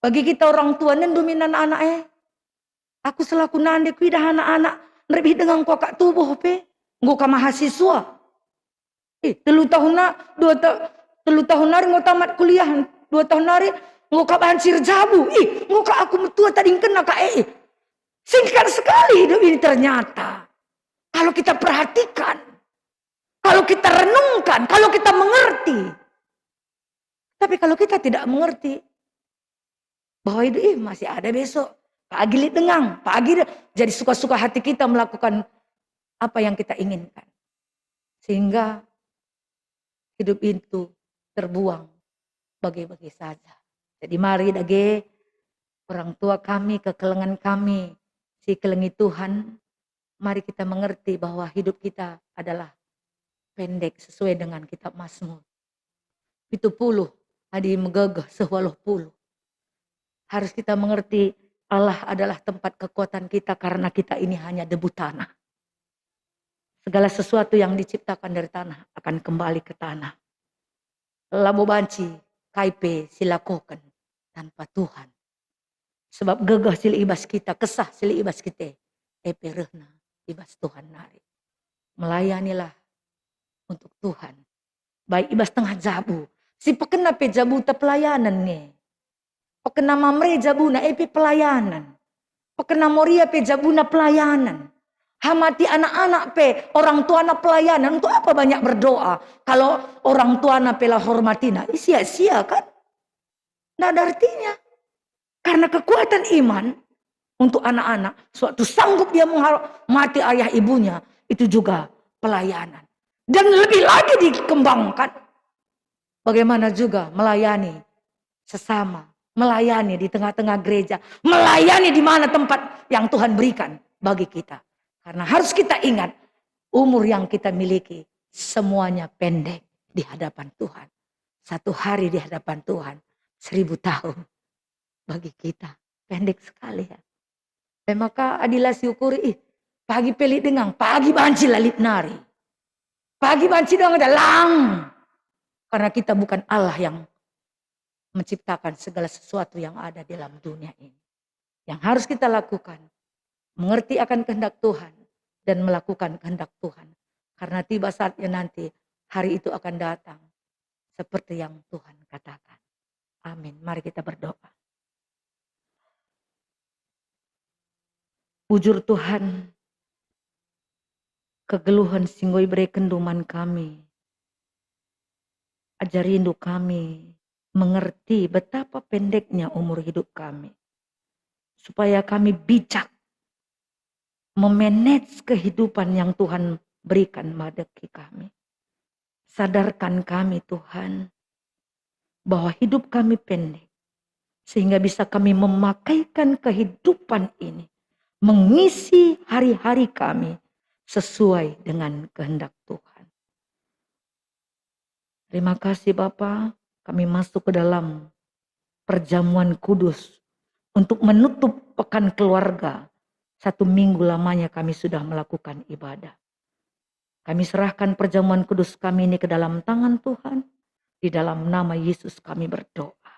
Bagi kita orang tua dan dominan anak aku selaku nande kuidah anak-anak lebih dengan kokak tubuh ngok mahasiswa. 3 tahun na 3 tahun nari ngok tamat kuliah 2 tahun nari ngok bancir Jabu. Ngok aku tua tadi kena singkat sekali hidup ini ternyata. Kalau kita perhatikan, kalau kita renungkan, kalau kita mengerti. Tapi kalau kita tidak mengerti bahwa itu masih ada besok. Pagi lihat dengang, pagi jadi suka-suka hati kita melakukan apa yang kita inginkan. Sehingga hidup itu terbuang bagi-bagi saja. Jadi mari dage orang tua kami, kekelengan kami, si kelengi Tuhan, mari kita mengerti bahwa hidup kita adalah pendek sesuai dengan kitab Mazmur. 70 adi megagah 10. Harus kita mengerti Allah adalah tempat kekuatan kita karena kita ini hanya debu tanah. Segala sesuatu yang diciptakan dari tanah akan kembali ke tanah. Labo banci, kaipe silakokan tanpa Tuhan. Sebab gegah sili ibas kita, kesah sili ibas kita. Eperehna ibas Tuhan nari. Melayanilah untuk Tuhan. Baik ibas tengah Jabu. Si pekena pe Jabu ta pelayanan nih. Pekena mamre Jabuna epi pelayanan. Pekena moria pe Jabuna pelayanan. Hamati anak-anak pe orang tua na pelayanan. Untuk apa banyak berdoa kalau orang tua na pela hormatina? Sia-sia kan? Nggak ada artinya. Karena kekuatan iman untuk anak-anak, suatu sanggup dia menghormati ayah ibunya, itu juga pelayanan. Dan lebih lagi dikembangkan. Bagaimana juga melayani sesama. Melayani di tengah-tengah gereja. Melayani di mana tempat yang Tuhan berikan bagi kita. Karena harus kita ingat, umur yang kita miliki semuanya pendek di hadapan Tuhan. 1 hari di hadapan Tuhan, 1000 tahun bagi kita. Pendek sekali ya. Maka adilah syukuri, pagi pelik dengang, pagi banci lalit nari. Pagi banci dengang ada lang. Karena kita bukan Allah yang menciptakan segala sesuatu yang ada dalam dunia ini. Yang harus kita lakukan, mengerti akan kehendak Tuhan dan melakukan kehendak Tuhan. Karena tiba saatnya nanti, hari itu akan datang seperti yang Tuhan katakan. Amin. Mari kita berdoa. Bujur Tuhan, kegeluhan singgoi beri kenduman kami. Ajari rindu kami mengerti betapa pendeknya umur hidup kami. Supaya kami bijak memanage kehidupan yang Tuhan berikan bagi kami. Sadarkan kami Tuhan bahwa hidup kami pendek. Sehingga bisa kami memakaikan kehidupan ini. Mengisi hari-hari kami sesuai dengan kehendak Tuhan. Terima kasih Bapa. Kami masuk ke dalam perjamuan kudus untuk menutup pekan keluarga 1 minggu lamanya kami sudah melakukan ibadah. Kami serahkan perjamuan kudus kami ini ke dalam tangan Tuhan. Di dalam nama Yesus kami berdoa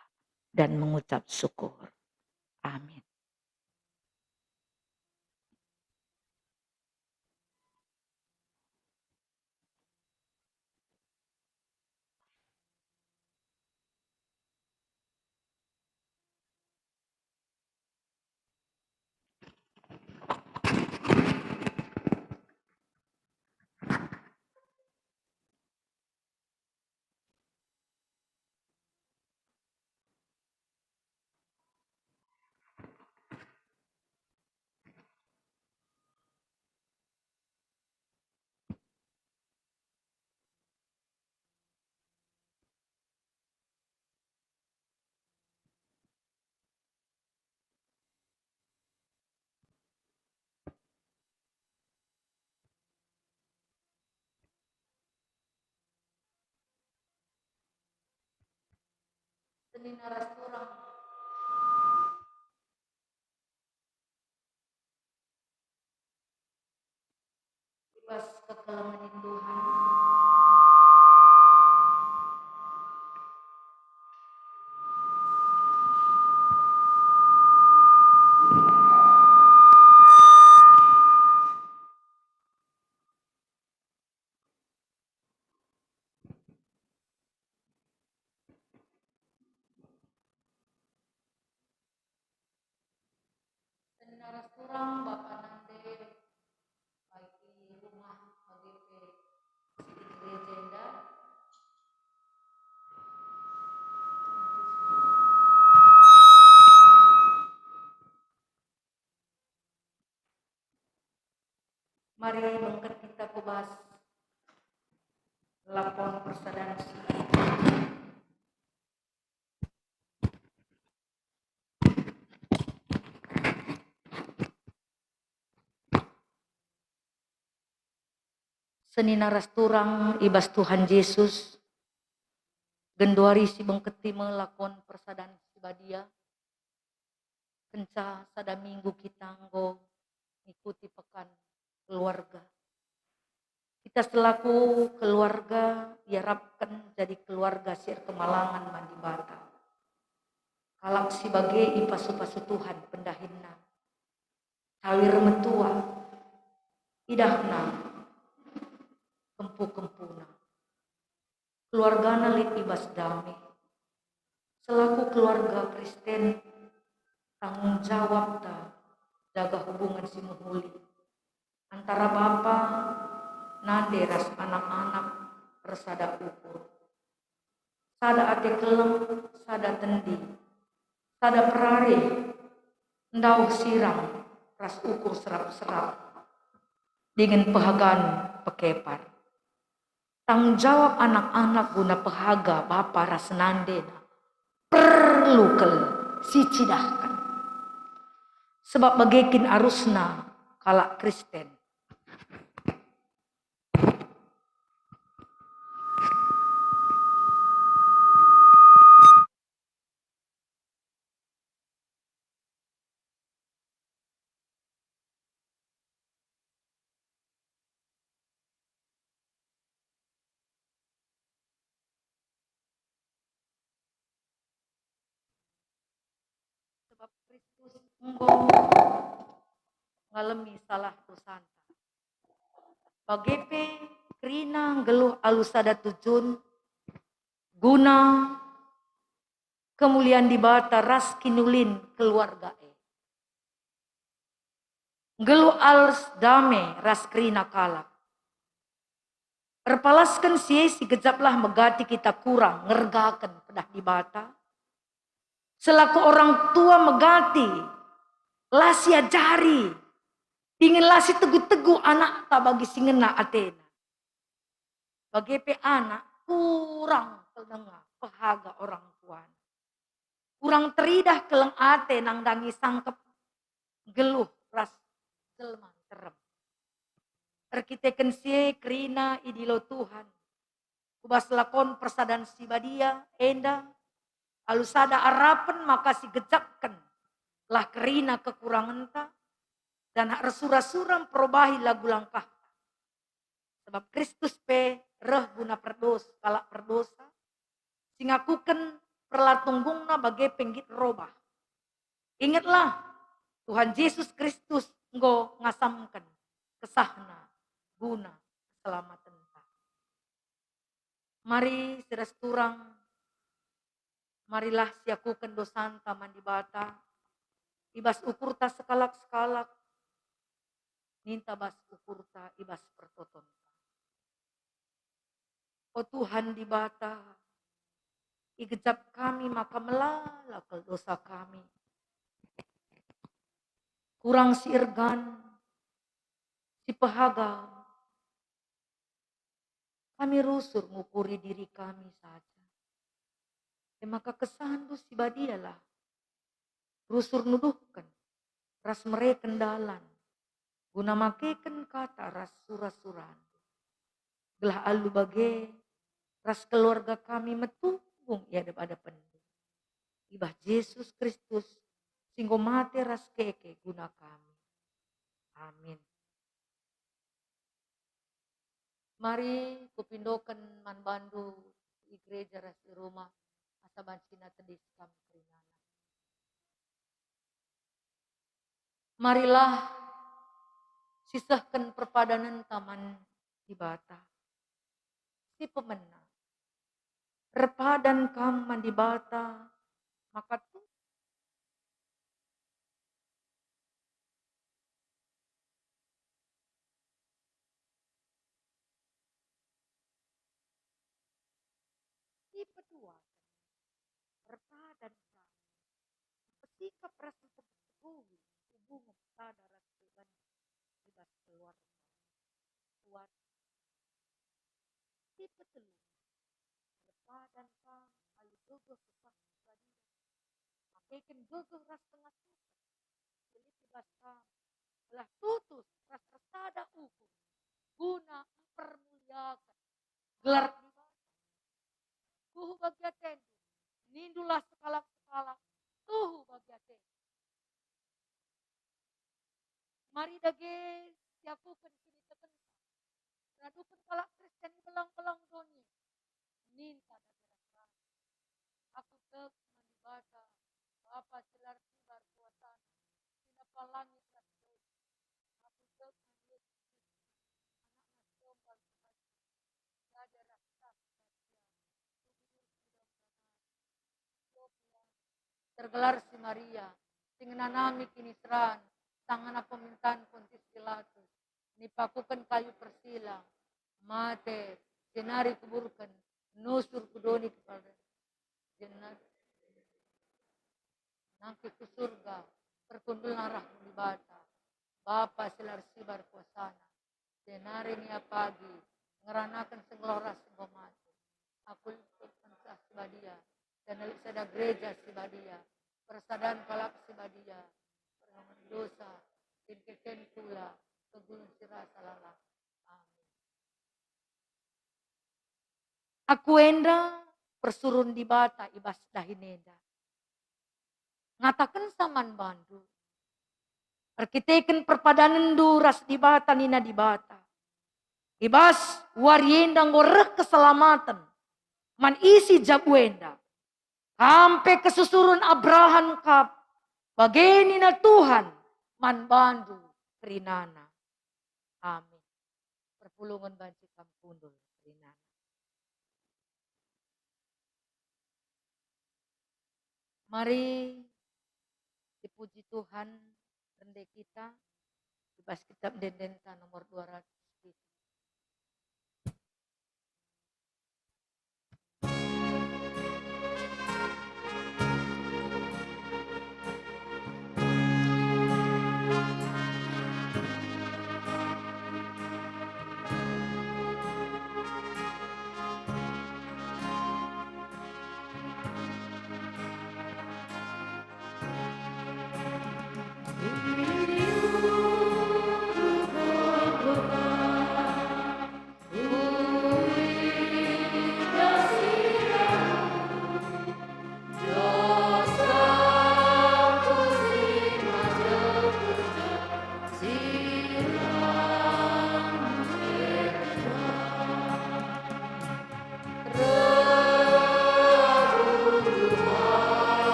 dan mengucap syukur. Amin. Senina rasturang. Ibas kekelemahan Tuhan. Senina rasturang Bapak Nande baik di rumah AGP di gereja. Mari bangkat kita kubas lapon persadaran. Senina rasturang ibas Tuhan Yesus. Genduari si bengketi melakon persadan sibadia. Kenca sada minggu kita nggo ikuti pekan keluarga. Kita selaku keluarga diharapkan jadi keluarga sir kemalangan mandi bata. Kalak sebagai ipasu-pasu Tuhan pendahinna. Cawir metua. Idahna. Kempu-kempuna. Keluargana lit ibas damai. Selaku keluarga Kristen tanggung jawab ta jaga hubungan si muhuli antara bapa nade ras anak-anak resada ukur. Sada ate kelem, sada tendi, sada perare, ndau siram ras ukur serap-serap dengan pehagan pekepar. Tanggung jawab anak-anak guna pehaga bapa rasnandena perlu kel sicidahkan. Sebab bagikin arusna kalak Kristen. Sebab Kristus ngalami salah dosanta. Bagepe krina geluh alusada tujun guna kemuliaan di bata ras kinulin keluarga e. Geluh alus dame ras krina kalak. Erpalaskan si gejaplah megati kita kurang ngergakan pedah di bata. Selaku orang tua megati, lasi ajari, ingin lasi teguh-teguh anak tak bagi singena atena. Bagi pe anak kurang kelenga pehaga orang tua. Kurang teridah keleng ate nang dangi sangkep geluh ras jelman terem. Erkiteken sie krina idilo Tuhan. Kubas lakon persadan sibadia enda. Alusada arapan maka si gejapkan lah kerina kekurangan ta. Dan hak resura-suram perubahi lagu langkah. Sebab Kristus pe reh guna perdos, kalak perdosa. Singakuken perlatunggungna bagai penggit robah. Ingatlah Tuhan Yesus Kristus enggo ngasamkan kesahna guna keselamatan. Mari sedasturang, marilah siakukan dosanta mandibata, ibas ukurta sekalak-sekalak, ninta bas ukurta ibas pertotonta. O Tuhan dibata, igejap kami maka melala ke dosa kami. Kurang si irgan, si pehaga, kami rusur ngukuri diri kami saja. Maka kesandu si badialah, rusur nuduhkan, ras mereken dalan, guna makeken kata ras surah-suran. Gelah alu bagai, ras keluarga kami metunggung ya ada pendu. Ibah Yesus Kristus, singgo mate ras keke guna kami. Amin. Mari kupindokan man bandu di gereja rasi rumah asaban Cina tedis kami kerinana. Marilah sisahkan perpadanan taman di bata. Si pemenang. Repadan kaman di bata maka tuh kedua, perpadan kami, ketika perasaan tersebut, hubungan sadar dan bebas keluarga, kuat, tipe telur, perpadan kami, alu gogah kesah tadi, makaikan gogah ras tengah suka, jadi bebas kami, telah tutus ras resada ukur, guna mempermuliakan, gelar tuhu bagiaten, nindulah sekalak-sekalak, tuhu bagiaten. Mari dage siakukan kini terkenal. Radukan kalak Kristen belang-belang dunia. Ninta dage rasa. Aku tek mandibata, Bapa selar tibar kuasana, sinapa langit rasdoi. Aku tek mandibata, anak nasiombal sehati, dada rasa. Tergelar si Maria, sing nanami kini seran, tangana pemintaan Pontius Pilatus, nipakukan kayu persila, mate, jenari kuburkan, nusur kudoni kepada jenat, nangki ke surga, terkundul narah di bata, Bapa selar sibar kuasana, jenari nia pagi, ngeranakan segloras sengomati, aku ikut pensah sebadia, dan ada gereja sibadia, persadaan kalak sibadia, permohonan dosa, kekeken pula, kegulung sirah salala. Amin. Aku enda persurun di bata ibas dahinenda. Ngatakan saman bandu. Arkiteken perpadanan duras di bata nina di bata. Ibas warienda ngorek keselamatan. Man isi jabwenda. Sampai kesusurun Abraham kap. Bageni na Tuhan. Man bandu kerinana. Amin. Perpulungan banci kampundul kerinana. Mari dipuji Tuhan rendah kita. Bebas kitab Dendenta nomor 200. Dirimu ku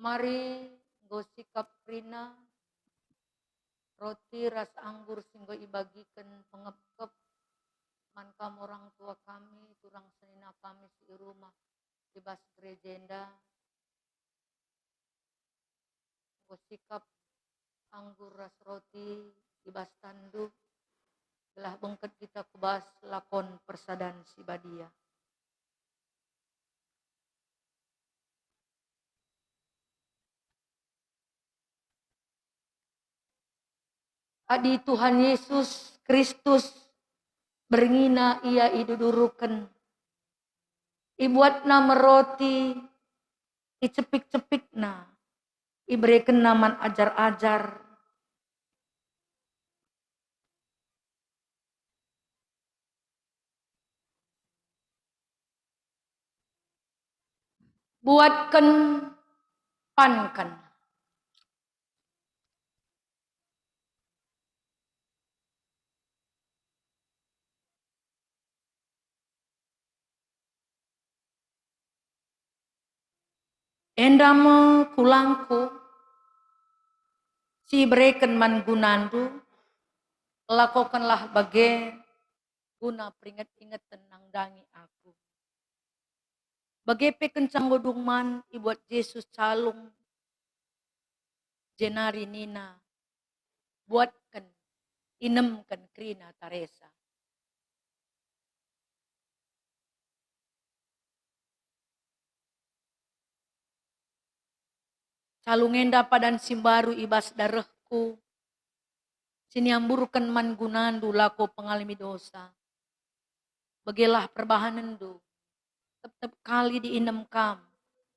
Mari nggo sikap rina roti ras anggur singgo ibagikan pengepkep man kamu orang tua kami turang senina kami si rumah ibas gerejenda nggo sikap anggur ras roti ibas tanduk belah bengket kita kebas lakon persadan si badia. Adi Tuhan Yesus Kristus berngina ia iduduruken. Ibuatna meroti, icepik-cepikna, iberikan naman ajar-ajar. Buatkan pankan. Endama kulangku, si bereken man gunandu, lakukanlah bagai guna peringat-ingat tenang dangi aku. Bagai pekencang godung man, ibuat Yesus calung, jenari nina, buatkan, inemkan krina Teresa. Calungenda padan simbaru ibas darahku. Siniamburkan man gunandu lako pengalami dosa. Bagilah perbahanandu. Tetap kali diinem kam.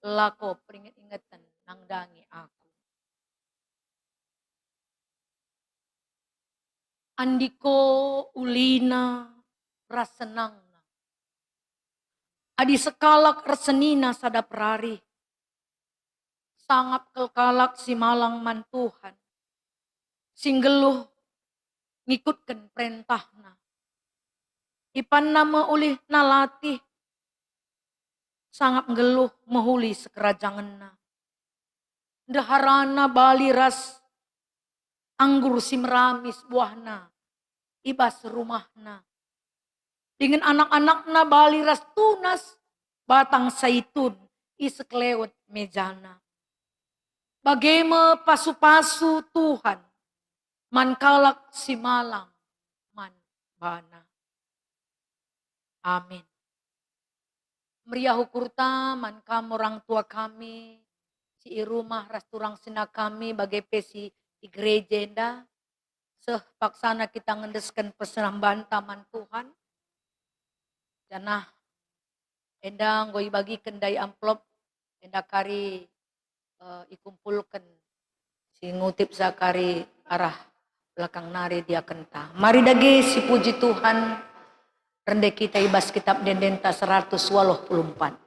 Lako peringat-ingatan nang dangi aku. Andiko ulina rasenangna. Adi sekalak resenina sadap rari. Sangap kelkalak si malang man Tuhan. Singgeluh ngikutkan perintahna. Ipan nama ulih nalatih. Sangap ngeluh mahuli sekerajanganna. Daharana bali ras anggur si meramis buahna. Ibas rumahna. Dengan anak-anakna bali ras tunas. Batang saitun iseklewet mejana. Bagaimana pasu-pasu Tuhan, mankalak si malang, man bana. Amin. Meriah hukurta, man kamu orang tua kami, si rumah rasturang sina kami, bagai pesi di gereja enda, sepaksana kita ngendeskan pesenambahan taman Tuhan. Janah, enda ngoi bagi kendai amplop, enda kari, ikumpulkan si ngutip zakari arah belakang nari dia kenta. Mari dagi si puji Tuhan rende kita ibas kitab Dendenta 184.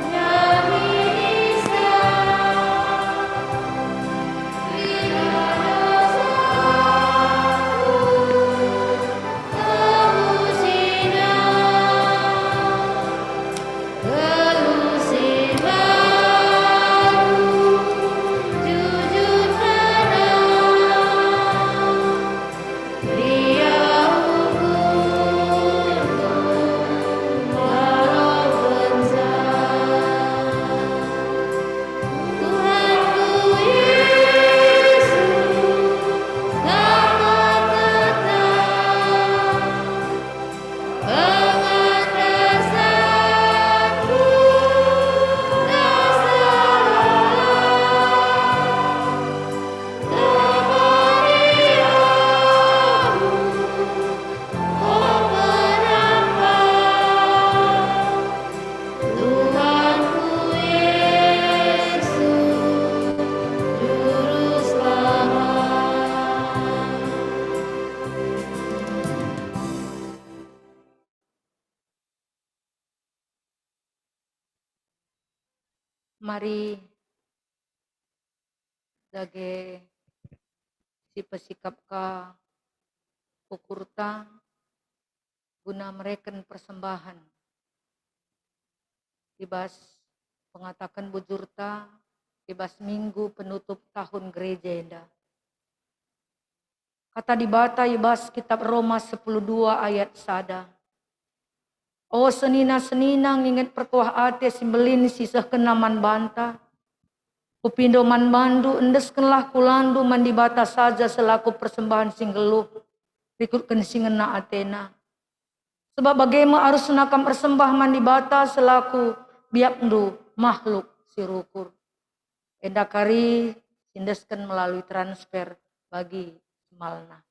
Ya mari dage si pesikap ka ukurta guna mereken persembahan ibas pengatakan bujurta ibas minggu penutup tahun gereja enda. Kata dibata ibas kitab Roma 10:2 ayat sada. Oh senina-senina nginget perkuah ate simbelin sisah kenaman banta. Kupindo man bandu endeskenlah kulandu mandibata saja selaku persembahan singgeluh. Rikutkan singena Athena. Sebab bagaimana harus nakam persembah mandibata selaku biakndu makhluk sirukur. Endakari sindeskan melalui transfer bagi semalna.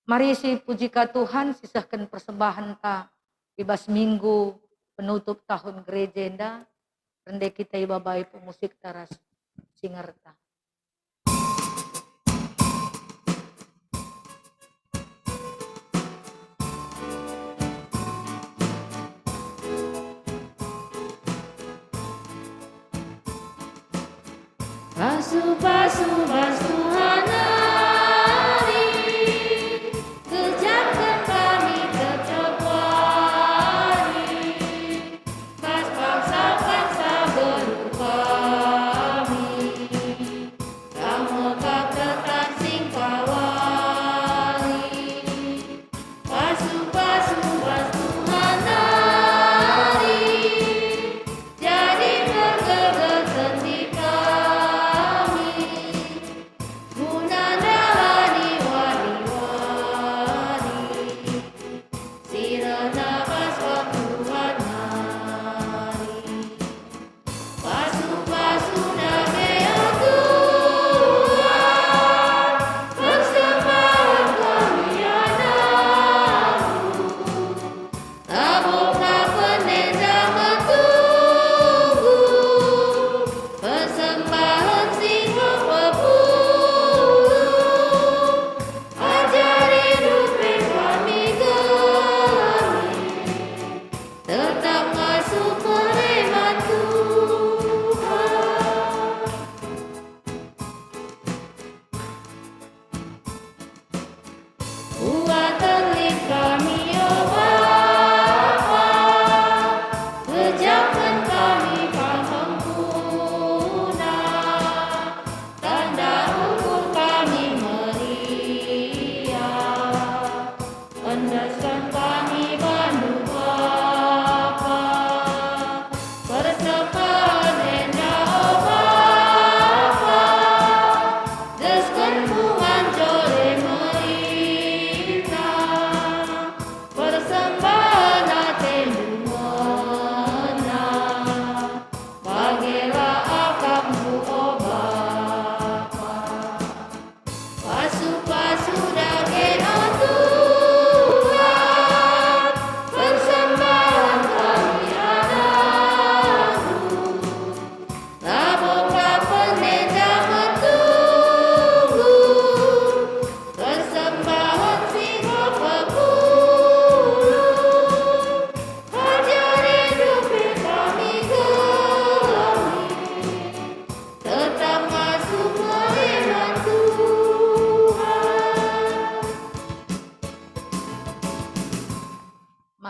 Mari si pujika Tuhan sisahkan persembahan ta ibas minggu penutup tahun gereja enda. Rende kita ibabai pemusik taras singerta. Basuh-basuh Tuhan hari, kejamkan kami tetap wari, pas bangsa-bangsa beru kami, kamu kakatan sing kawali. Basuh-basuh Tuhan hari, jadi bergeger ketika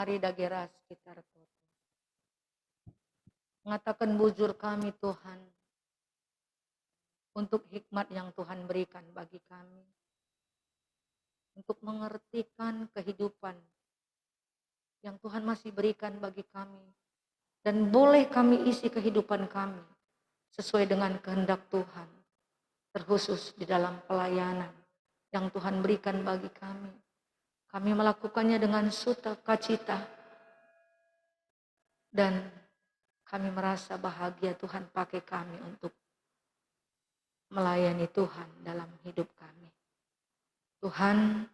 mari dageras kita rekod. Mengatakan bujur kami Tuhan untuk hikmat yang Tuhan berikan bagi kami. Untuk mengertikan kehidupan yang Tuhan masih berikan bagi kami. Dan boleh kami isi kehidupan kami sesuai dengan kehendak Tuhan. Terkhusus di dalam pelayanan yang Tuhan berikan bagi kami. Kami melakukannya dengan sukacita dan kami merasa bahagia Tuhan pakai kami untuk melayani Tuhan dalam hidup kami. Tuhan,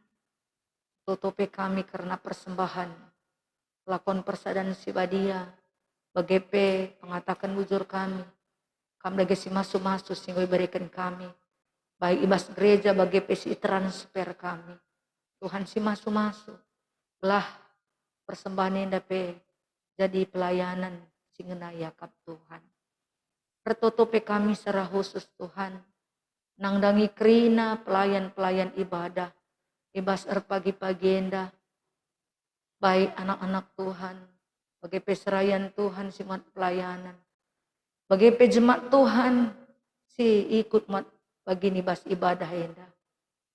tutupi kami karena persembahan, lakon persadan sibadia, bagepe pengatakan bujur kami. Kami lagi si masuk-masuk sehingga berikan kami. Baik ibas gereja bagepe si transfer kami. Tuhan si masuk-masuk. Belah persembahan yang dapat jadi pelayanan singena yakap Tuhan. Pertotope kami secara khusus Tuhan. Nangdangi kerina pelayan-pelayan ibadah. Ibas pagi-pagi enda. Baik anak-anak Tuhan. Bagi peserayan Tuhan simat pelayanan. Bagi pejemaat Tuhan si ikut mat bagi nibas ibadah enda.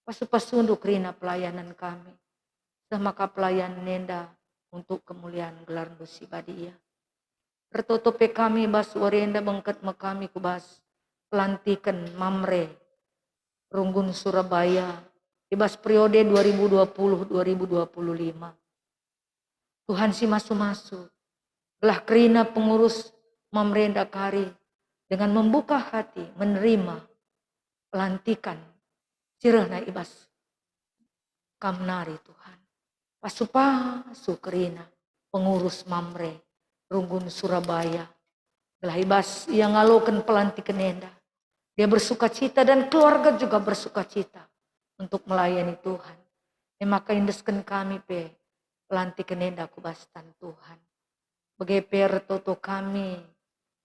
Pasu-pasunduk kerina pelayanan kami. Semaka pelayanan enda untuk kemuliaan gelar Gusti Badia. Pertotope kami bas warenda bengket kami kubas pelantikan Mamre Runggun Surabaya ibas periode 2020-2025. Tuhan si masu-masu belah kerina pengurus Mamre Dakari dengan membuka hati menerima pelantikan sirahna ibas kamnari Tuhan. Pasu-pasu kerina pengurus Mamre Runggun Surabaya. Belah ibas yang ngalokan pelantikan enda. Dia bersuka cita dan keluarga juga bersuka cita untuk melayani Tuhan. Maka indeskan kami pelantikan enda kubastan Tuhan. Bagi pertoto kami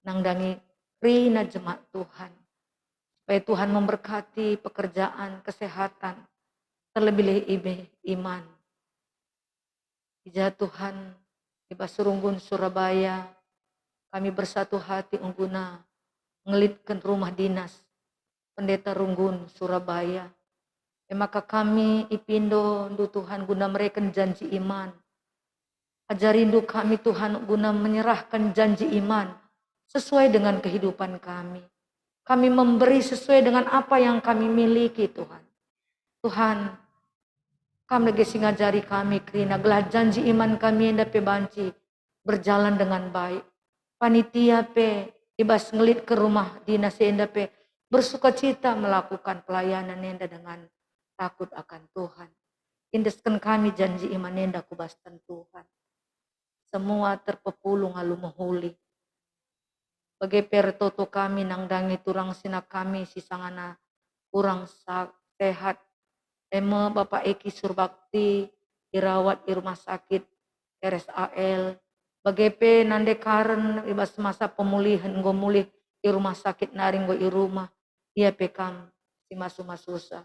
nangdangi rina jemaat Tuhan. Supaya Tuhan memberkati pekerjaan, kesehatan, terlebih iman. Ija Tuhan ibas Runggun Surabaya, kami bersatu hati ungguna ngelitkan rumah dinas Pendeta Runggun Surabaya. Maka kami ipindo ndu Tuhan guna mereka janji iman. Ajarindu kami Tuhan guna menyerahkan janji iman sesuai dengan kehidupan kami. Kami memberi sesuai dengan apa yang kami miliki Tuhan. Tuhan, kami lagi ngajari kami kerina gelah janji iman kami enda banci berjalan dengan baik. Panitia ibas ngelit ke rumah dinas enda bersuka cita melakukan pelayanan enda dengan takut akan Tuhan. Indeskan kami janji iman enda kubastan Tuhan. Semua terpepulung alu menghuli. Bagi pertoto kami nangdangi turang sinak kami sisangana kurang sehat. Ema Bapak Eki Surbakti dirawat di rumah sakit RSAL. Bagepe nande karen ibas masa pemulihan mulih di rumah sakit naring go i rumah. Ia pekam si masu-masusa.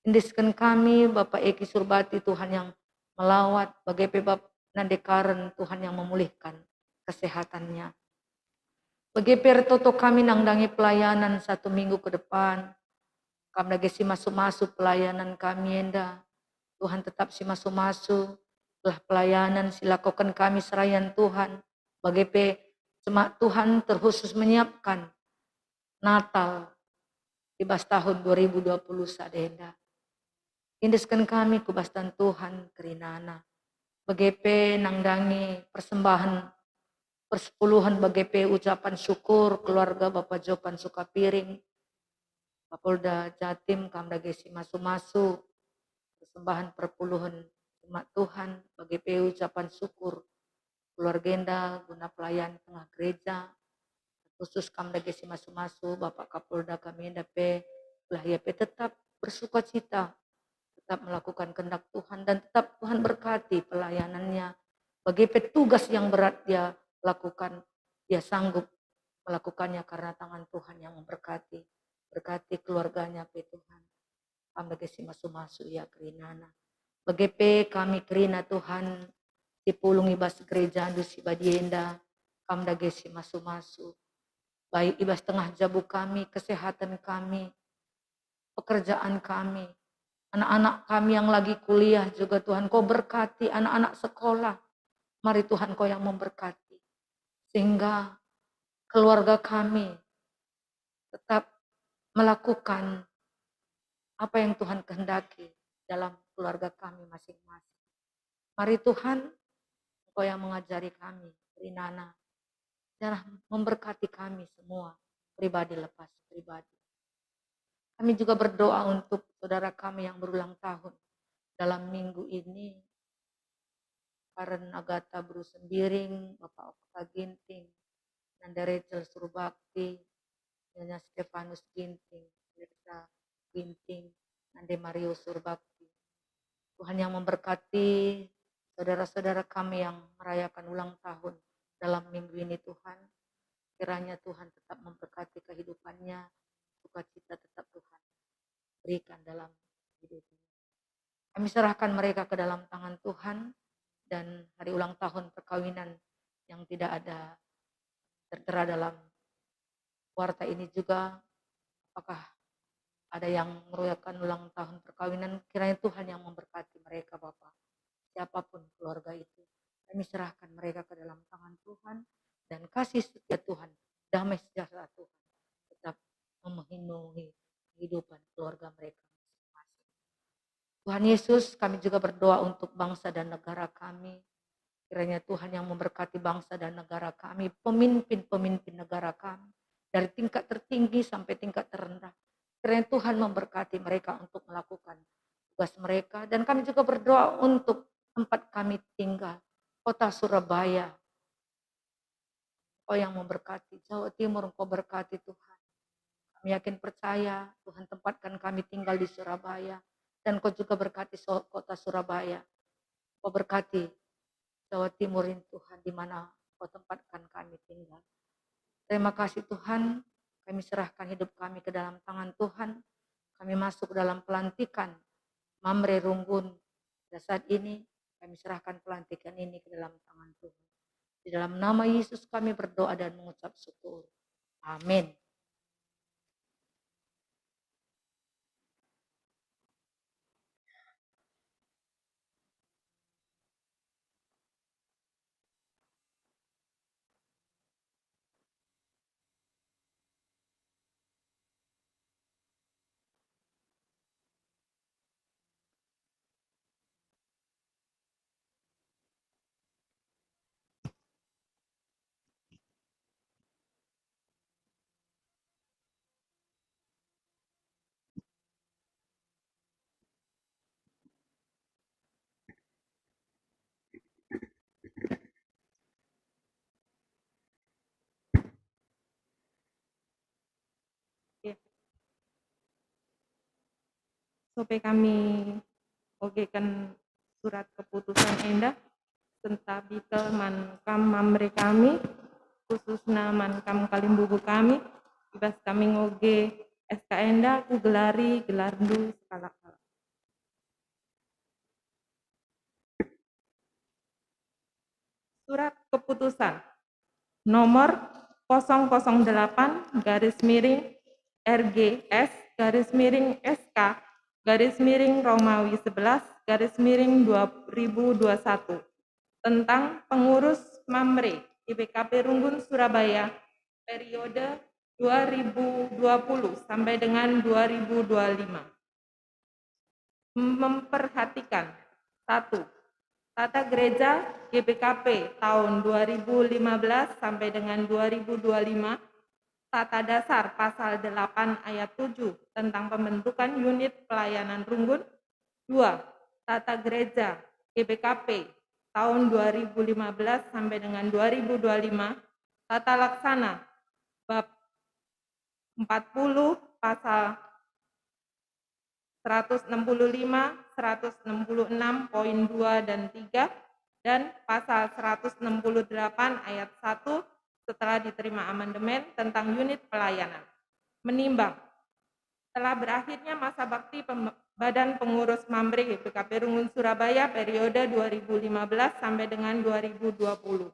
Indiskan kami Bapak Eki Surbati Tuhan yang melawat. Bagepe Bapak nande karen Tuhan yang memulihkan kesehatannya. Bagepe retoto kami nangdangi pelayanan 1 minggu ke depan. Kami lagi si masuk-masuk pelayanan kami enda. Tuhan tetap si masuk-masuk. Telah pelayanan silakukan kami serayan Tuhan. Bagi jemaat Tuhan terkhusus menyiapkan Natal di tahun 2020 sadenda. Indeskan kami kubastan Tuhan kerinana. Bagi nangdangi persembahan persepuluhan bagi ucapan syukur keluarga Bapak Jopan Sukapiring. Kapolda Jatim kamdage si masu-masu persembahan perpuluhan umat Tuhan bagi ucapan syukur keluarga guna pelayan tengah gereja khusus kamdage si masu-masu Bapak Kapolda kami dape belah ya tetap bersuka cita tetap melakukan kehendak Tuhan dan tetap Tuhan berkati pelayanannya bagi petugas yang berat dia lakukan dia sanggup melakukannya karena tangan Tuhan yang memberkati. Berkati keluarganya Tuhan. Kami si masu-masu ya kerinana. Bagepe kami kerina Tuhan dipulung ibas gereja andusi badienda. Kami si masu-masu. Baik ibas tengah jabu kami, kesehatan kami, pekerjaan kami. Anak-anak kami yang lagi kuliah juga Tuhan kau berkati anak-anak sekolah. Mari Tuhan kau yang memberkati. Sehingga keluarga kami tetap melakukan apa yang Tuhan kehendaki dalam keluarga kami masing-masing. Mari Tuhan, Engkau yang mengajari kami, Rinana, dan memberkati kami semua, pribadi lepas pribadi. Kami juga berdoa untuk saudara kami yang berulang tahun dalam minggu ini, Karen Agatha Bruce Sembiring, Bapak Okta Ginting, Nanda Rachel Surbakti, Nyonya Stefanus Ginting, Mirza Ginting, Nande Mario Surbakti. Tuhan yang memberkati saudara-saudara kami yang merayakan ulang tahun dalam minggu ini Tuhan. Kiranya Tuhan tetap memberkati kehidupannya, sukacita tetap Tuhan berikan dalam hidupnya. Kami serahkan mereka ke dalam tangan Tuhan, dan hari ulang tahun perkawinan yang tidak ada tertera dalam warta ini juga, apakah ada yang merayakan ulang tahun perkawinan, kiranya Tuhan yang memberkati mereka Bapak. Siapapun keluarga itu, kami serahkan mereka ke dalam tangan Tuhan, dan kasih setia Tuhan, damai sejahtera Tuhan tetap memenuhi kehidupan keluarga mereka masing-masing. Tuhan Yesus, kami juga berdoa untuk bangsa dan negara kami. Kiranya Tuhan yang memberkati bangsa dan negara kami, pemimpin-pemimpin negara kami, dari tingkat tertinggi sampai tingkat terendah. Kiranya Tuhan memberkati mereka untuk melakukan tugas mereka. Dan kami juga berdoa untuk tempat kami tinggal, kota Surabaya. Engkau yang memberkati, Jawa Timur Engkau berkati Tuhan. Kami yakin percaya Tuhan tempatkan kami tinggal di Surabaya. Dan Engkau juga berkati kota Surabaya. Engkau berkati Jawa Timur ini Tuhan, di mana Engkau tempatkan kami tinggal. Terima kasih Tuhan, kami serahkan hidup kami ke dalam tangan Tuhan. Kami masuk dalam pelantikan Mamre Runggun. Dan saat ini kami serahkan pelantikan ini ke dalam tangan Tuhan. Di dalam nama Yesus kami berdoa dan mengucap syukur. Amin. Sampai kami ogekan surat keputusan endah sentabikel mankam mamre kami, khususnya mankam kalimbubu kami, ibas kami ngoge SK endah ku gelari gelardu skala. Surat keputusan nomor 008 garis miring RGS garis miring SK garis miring Romawi 11 garis miring 2021 tentang pengurus Mamre IPKP Runggun Surabaya periode 2020 sampai dengan 2025. Memperhatikan 1. Tata Gereja GPKP tahun 2015 sampai dengan 2025, Tata Dasar Pasal 8 Ayat 7 tentang pembentukan unit pelayanan Runggun. 2. Tata Gereja GPKP tahun 2015 sampai dengan 2025, Tata Laksana Bab 40 Pasal 165, 166 poin 2 dan 3, dan pasal 168 ayat 1 setelah diterima amandemen tentang unit pelayanan. Menimbang, telah berakhirnya masa bakti Badan Pengurus Mamre GPKP Runggun Surabaya periode 2015 sampai dengan 2020.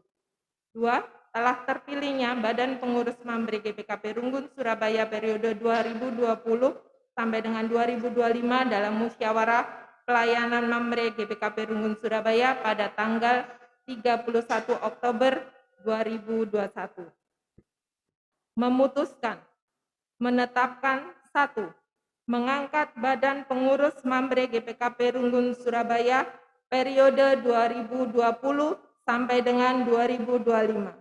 2. Telah terpilihnya Badan Pengurus Mamre GPKP Runggun Surabaya periode 2020 sampai dengan 2025 dalam musyawarah pelayanan Mamre GPKP Runggun Surabaya pada tanggal 31 Oktober 2021. Memutuskan menetapkan 1. Mengangkat Badan Pengurus Mamre GPKP Runggun Surabaya periode 2020 sampai dengan 2025.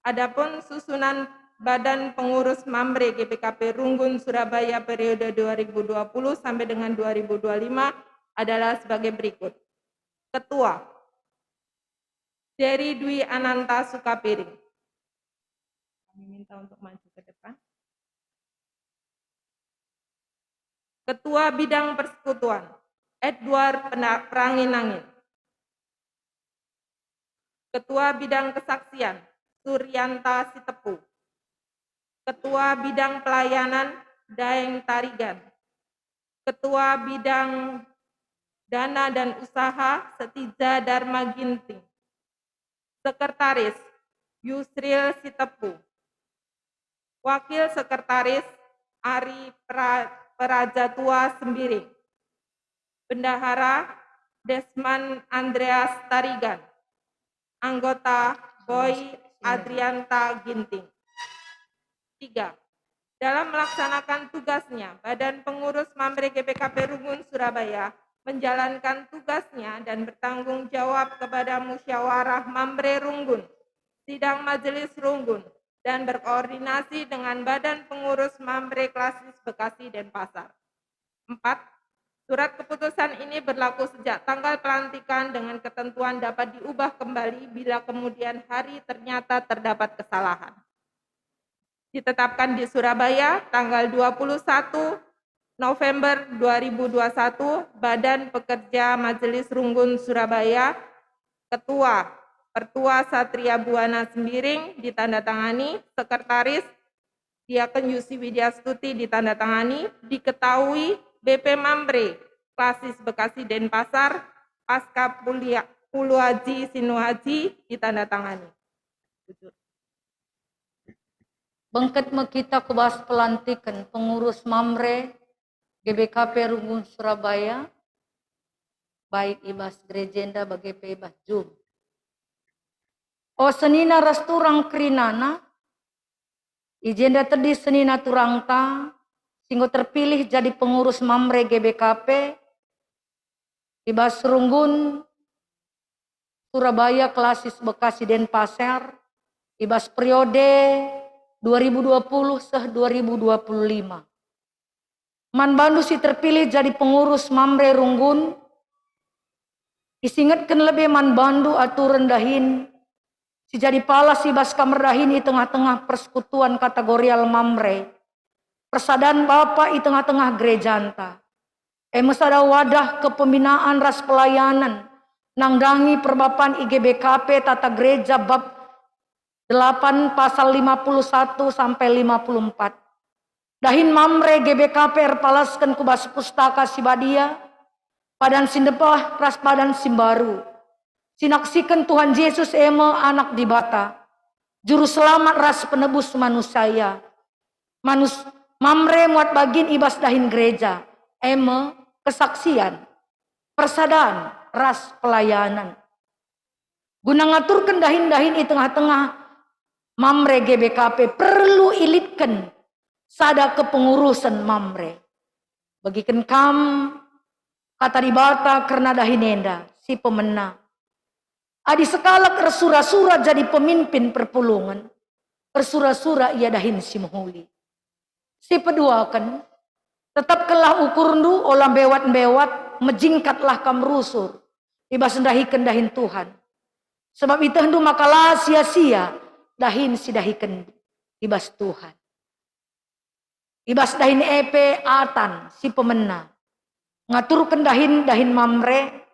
Adapun susunan Badan Pengurus Mamre GPKP Runggun Surabaya periode 2020 sampai dengan 2025 adalah sebagai berikut. Ketua, Dery Dwi Ananta Sukapiring. Kami minta untuk maju ke depan. Ketua Bidang Persekutuan, Edward Pranginangin. Ketua Bidang Kesaksian, Suryanta Sitepu. Ketua Bidang Pelayanan Daeng Tarigan. Ketua Bidang Dana dan Usaha Setija Dharma Ginting. Sekretaris Yusril Sitepu. Wakil Sekretaris Ari Prajatua Sembiring. Bendahara Desman Andreas Tarigan. Anggota Boy Adrianta Ginting. 3. Dalam melaksanakan tugasnya, Badan Pengurus Mamre GBKP Rungun Surabaya menjalankan tugasnya dan bertanggung jawab kepada Musyawarah Mamre Runggun, Sidang Majelis Runggun, dan berkoordinasi dengan Badan Pengurus Mamre Klasis Bekasi Denpasar. 4. Surat keputusan ini berlaku sejak tanggal pelantikan dengan ketentuan dapat diubah kembali bila kemudian hari ternyata terdapat kesalahan. Ditetapkan di Surabaya tanggal 21 November 2021, Badan Pekerja Majelis Runggun Surabaya, Ketua Pertua Satria Buana Sembiring ditandatangani, Sekretaris Diaken Yusi Widyastuti ditandatangani, diketahui BP Mamre Klasis Bekasi Denpasar, Pasca Pulu Haji Sinuhaji ditandatangani. Bengket kita kubas pelantikan pengurus Mamre GBKP Runggun Surabaya, baik ibas Grejenda bagi ibas Jum. O senina rasturang krinana, ijenda tadi senina turang ta, singgo terpilih jadi pengurus Mamre GBKP, ibas Runggun Surabaya Klasis Bekasi Denpasar, ibas periode 2020-2025. Man Bandu si terpilih jadi pengurus Mamre Runggun. Isingatkan lebih Man Bandu aturan dahin. Si jadi pala si bas kamerdahin di tengah-tengah persekutuan kategorial Mamre. Persadaan Bapak di tengah-tengah gerejanta. Mesada wadah kepembinaan ras pelayanan. Nangdangi perbapan IGBKP tata gereja bab 8 pasal 51 sampai 54. Dahin Mamre GBKP erpalaskan kubas pustaka Sibadia, padan sindepah ras padan simbaru. Sinaksikan Tuhan Yesus ema anak di bata, juru selamat ras penebus manusia. Mamre muat bagin ibas dahin gereja, ema kesaksian, persadaan ras pelayanan. Guna ngaturkan dahin-dahin di tengah-tengah Mamre GBKP perlu ilitkan sada kepengurusan Mamre. Bagikan kam kata dibata karena dahinenda si pemena. Adi sekala kersura-sura jadi pemimpin perpulungan. Kersura-sura ia dahin si muhuli. Si peduakan tetap kelah ukurndu olam bewat-bewat mejingkatlah kam rusur. Ibas dahikan dahin Tuhan. Sebab itu hendu makalah sia-sia dahin si dahikan ibas Tuhan. Ibas dahin EP atan si pemena. Ngaturkan dahin Mamre.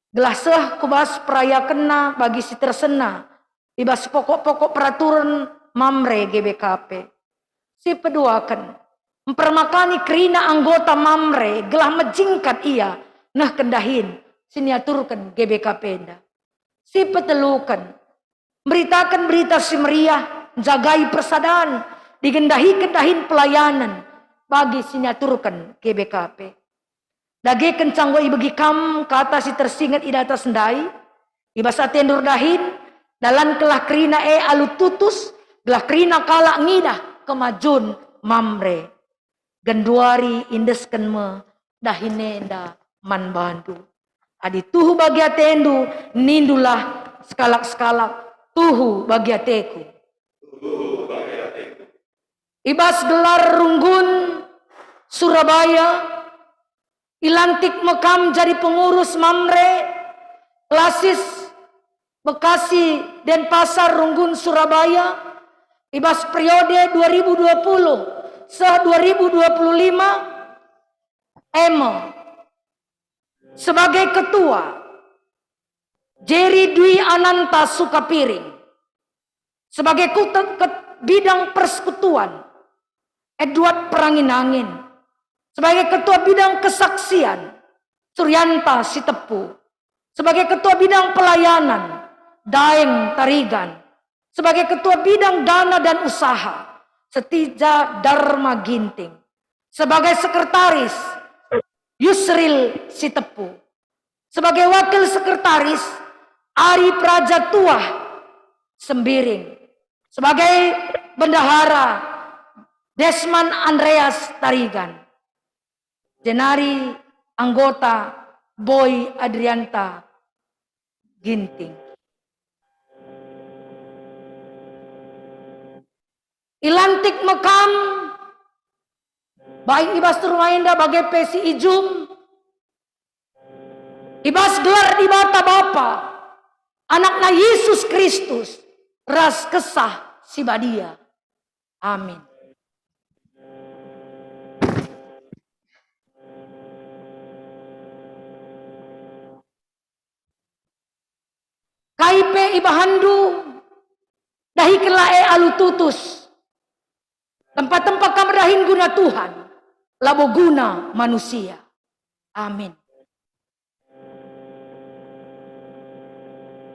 Gelasah kubas peraya kena bagi si tersena. Ibas pokok-pokok peraturan Mamre GBKP. Si peduakan. Mempermakani kerina anggota Mamre. Gelah mejingkat ia. Nah kendahin. Siniaturkan GBKP enda. Si petelukan. Beritakan berita si meriah. Jagai persadaan. Digendahi-gendahin pelayanan bagi siniaturkan GBKP. Dage kencanggo ibagi kam kata si tersingat idata sendai. Ibasa tendur dahin dalam kelah kerina alututus gelah kerina kalak ngidah kemajun Mamre. Genduari indesken me dahinenda Man Bandu. Adi tuhu bagi atendu nindulah skalak-skalak tuhu bagi ateku. Ibas gelar Runggun Surabaya ilantik mekam jadi pengurus Mamre Klasis Bekasi Denpasar Runggun Surabaya ibas periode 2020 2025 sebagai ketua Jerry Dwi Ananta Sukapiring, Sebagai bidang persekutuan, Edward Peranginangin. Sebagai ketua bidang kesaksian, Suryanta Sitepu. Sebagai ketua bidang pelayanan, Daeng Tarigan. Sebagai ketua bidang dana dan usaha, Setija Dharma Ginting. Sebagai sekretaris, Yusril Sitepu. Sebagai wakil sekretaris, Ari Prajatuah Sembiring. Sebagai bendahara, Desman Andreas Tarigan. Jenari anggota, Boy Adrianta Ginting. Ilantik mekam, baik ibas turmainda bagai pesi ijum, ibas gelar di bata Bapa, anaknya Yesus Kristus, ras kesah sibadia. Amin. KIP Ibahandu, dahi kelae alututus, tempat-tempat kamerahin guna Tuhan, labo guna manusia. Amin.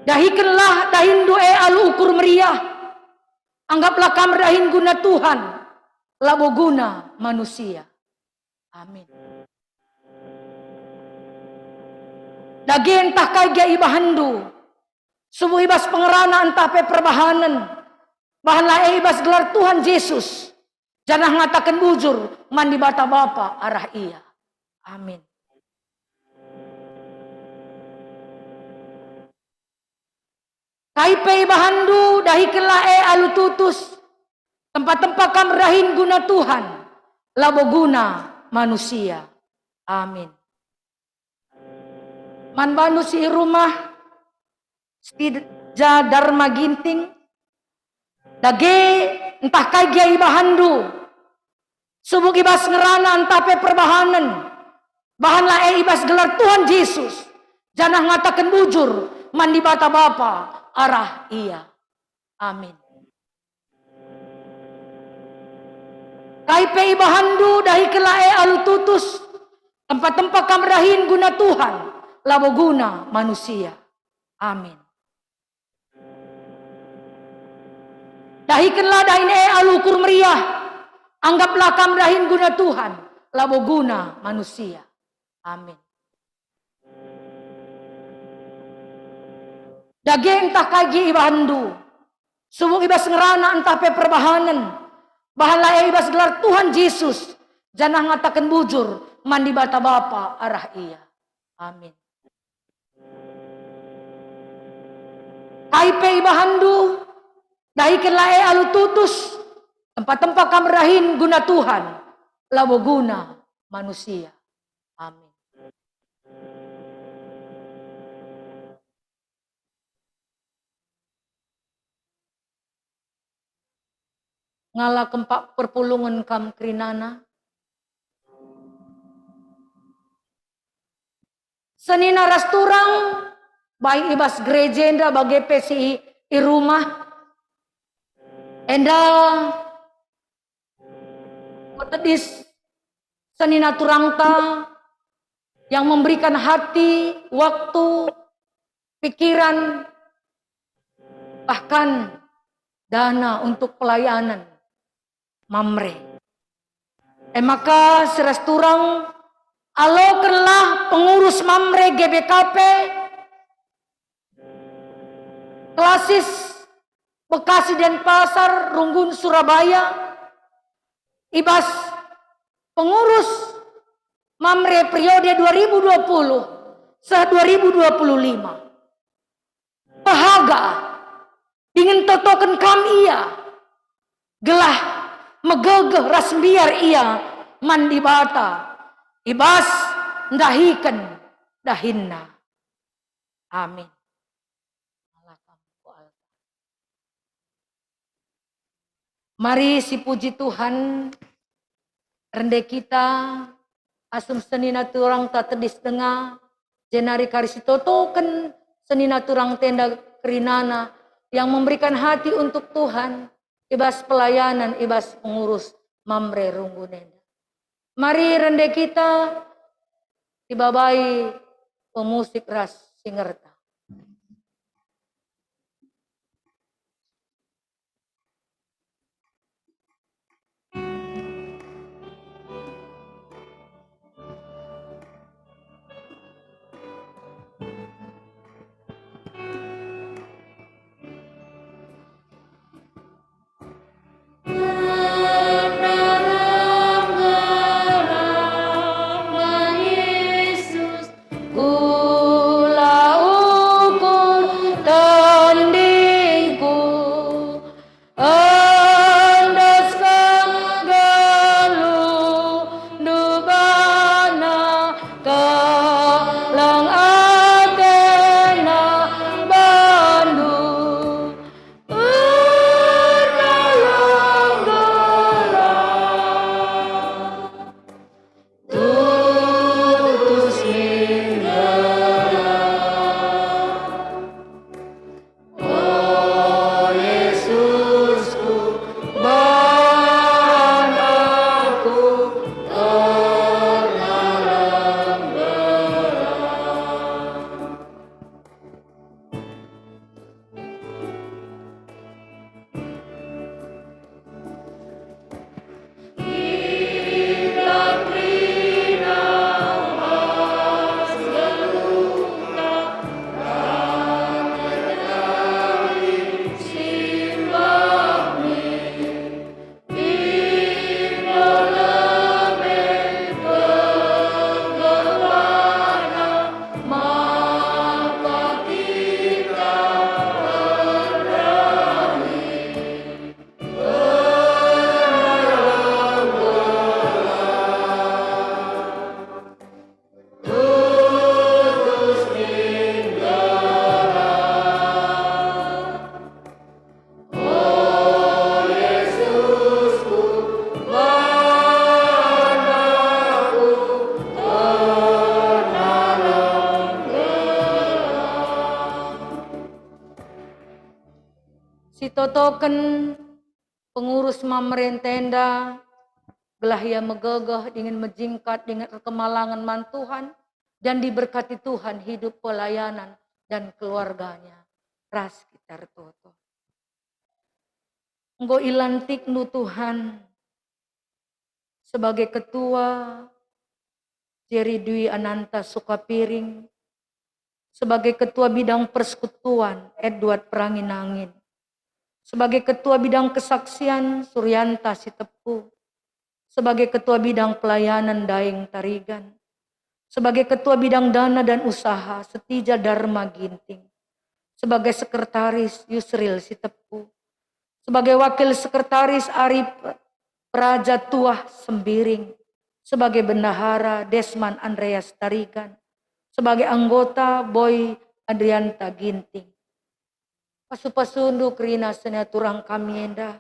Dahikanlah dahin doe alu ukur meriah, anggaplah kamerahin guna Tuhan, labo guna manusia. Amin. Dagi entah kaya ibahandu, subuh ibas pengerana entah pe perbahanan, bahan lae ibas gelar Tuhan Yesus, janah ngatakan bujur, mandi bata Bapa arah ia. Amin. KIP Bahandu dahi kelae alu tutus, tempat-tempat kamerahin guna Tuhan, labo guna manusia. Amin. Man banu si rumah, Setija Dharma Ginting, dage entah kaya Bahandu, subuh ibas ngerana entah pe perbahanan, bahan lae ibas gelar Tuhan Yesus, janah ngatakan bujur, mandi bata Bapa arah ia. Amin. KIP Bahandu dahi kelae alu tutus, tempat-tempat kamerahin guna Tuhan, labo guna manusia. Amin. Dahikanlah dahin alu ukur meriah, anggaplah kamerahin guna Tuhan, labo guna manusia. Amin. Dage entah kaji ibahandu, subuh ibas ngerana entah pe perbahanan, bahan lae ibas gelar Tuhan Yesus, janah ngatakan bujur, mandi bata Bapa arah ia. Amin. KIP ibahandu, dahikan lae alu tutus, tempat-tempat kamerahin guna Tuhan, labo guna manusia. Amin. Ngala kempak perpulungan kam krinana, senina rasturang, baik ibas gereja enda bagai pesi i rumah, enda kotedis senina turangta yang memberikan hati, waktu, pikiran, bahkan dana untuk pelayanan mamre. Maka serasturang alokanlah pengurus mamre GBKP Klasis Bekasi Denpasar Runggun Surabaya, ibas pengurus mamre periode 2020 se 2025 bahaga dengan totokan kami ia gelah megegeh ras biar ia mandi bata ibas ndahikan dahinna. Amin. Mari si puji Tuhan rende kita asum senina turang tak tedis denga jenari karisi totokan senina turang tenda kerinana yang memberikan hati untuk Tuhan, ibas pelayanan, ibas pengurus Mamre Runggunenda. Mari rende kita dibabai pemusik ras Singerta. Yesus, kula ukur tandingku, andaskan galuh dubana kalang atena bandu, dalam gerak tutus oh Yesusku, banaku terdalam gerak. Kita Krina mas geluta, ranai simbahmi, Ino lebih kegewana, maka kita berani berdalam tutus minggerak oh Yesusku, banaku terdalam gerak. Si totoken pengurus Mamren Tenda gelah ia megegeh dengan menjingkat dengan kemalangan man Tuhan dan diberkati Tuhan hidup pelayanan dan keluarganya. Ras kita toto. Engkau ilantik nu Tuhan sebagai ketua Jerry Dwi Ananta Sukapiring, sebagai ketua bidang persekutuan Edward Pranginangin, sebagai ketua bidang kesaksian Suryanta Sitepu, sebagai ketua bidang pelayanan Daeng Tarigan, sebagai ketua bidang dana dan usaha Setija Dharma Ginting, sebagai sekretaris Yusril Sitepu, sebagai wakil sekretaris Arif Praja Tuah Sembiring, sebagai bendahara Desman Andreas Tarigan, sebagai anggota Boy Adrianta Ginting. Pasupasundu Krina Senaturang Kamienda,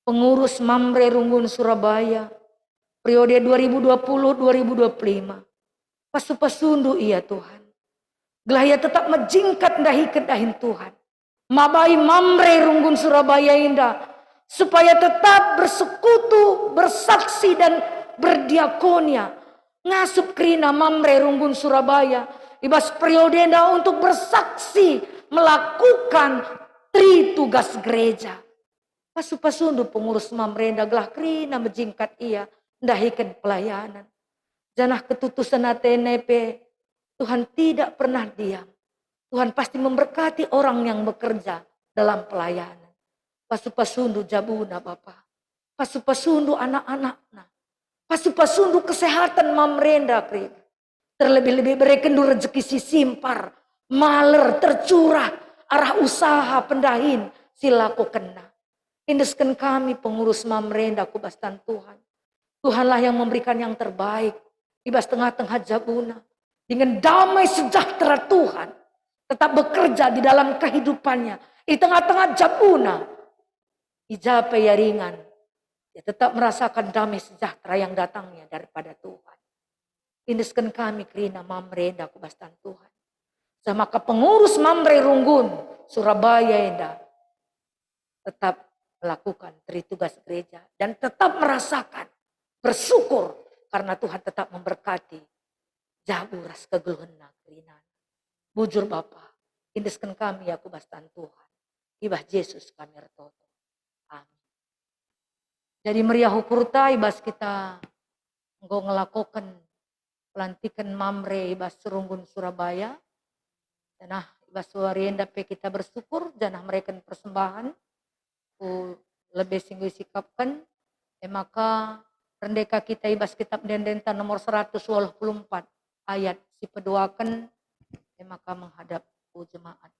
pengurus Mamre Runggun Surabaya, periode 2020-2025. Pasupasundu iya Tuhan. Gelaya tetap menjingkat dahi kedahin Tuhan. Mabai Mamre Runggun Surabaya indah, supaya tetap bersekutu, bersaksi dan berdiakonia. Ngasup Krina Mamre Runggun Surabaya, ibas periode indah untuk bersaksi, melakukan tri tugas gereja. Pasupasundu pengurus Mamre gelah Krina menjingkat ia dahikan pelayanan. Janah ketutusan ATNP, Tuhan tidak pernah diam. Tuhan pasti memberkati orang yang bekerja dalam pelayanan. Pasupasundu jabuna Bapak. Pasupasundu anak-anaknya. Pasupasundu kesehatan Mamrenda Krina. Terlebih-lebih berekendu rezeki si simpar, maler tercurah, arah usaha pendahin silaku kena. Indeskan kami pengurus Mamrenda kubastan Tuhan. Tuhanlah yang memberikan yang terbaik. Ibas tengah-tengah jabuna. Dengan damai sejahtera Tuhan. Tetap bekerja di dalam kehidupannya. Di tengah-tengah jabuna. Ijape ya ringan. Dia tetap merasakan damai sejahtera yang datangnya daripada Tuhan. Indeskan kami Krina Mamrenda kubastan Tuhan. Sama ke pengurus Mamre Runggun Surabaya Enda tetap melakukan tritugas gereja dan tetap merasakan bersyukur karena Tuhan tetap memberkati jaburas kegeluhna kerina. Bujur Bapa, indeskan kami aku bastan Tuhan. Ibah Yesus kami retoto. Amin. Jadi meriah hukurta ibas kita ngelakukan pelantikan mamre ibas serunggun Surabaya. Janah ibas warienda pe kita bersyukur, janah mereka persembahan. Lebih singgung sikapkan, maka rendeka kita ibas kitab dendenta nomor 124 ayat si pedoakan, maka menghadap jemaat.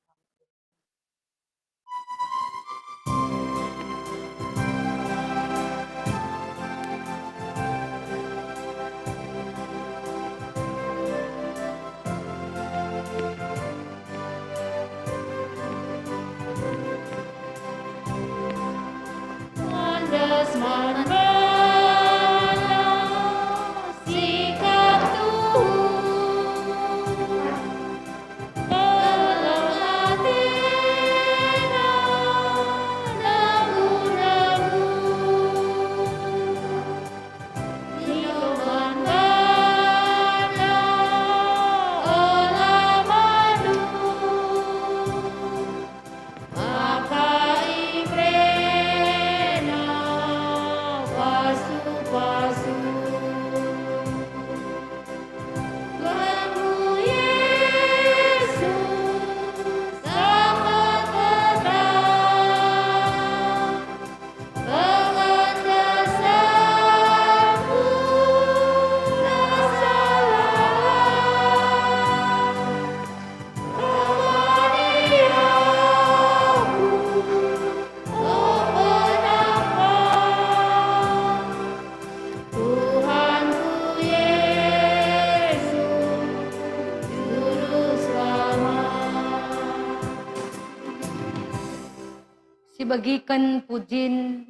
Bagikan pujin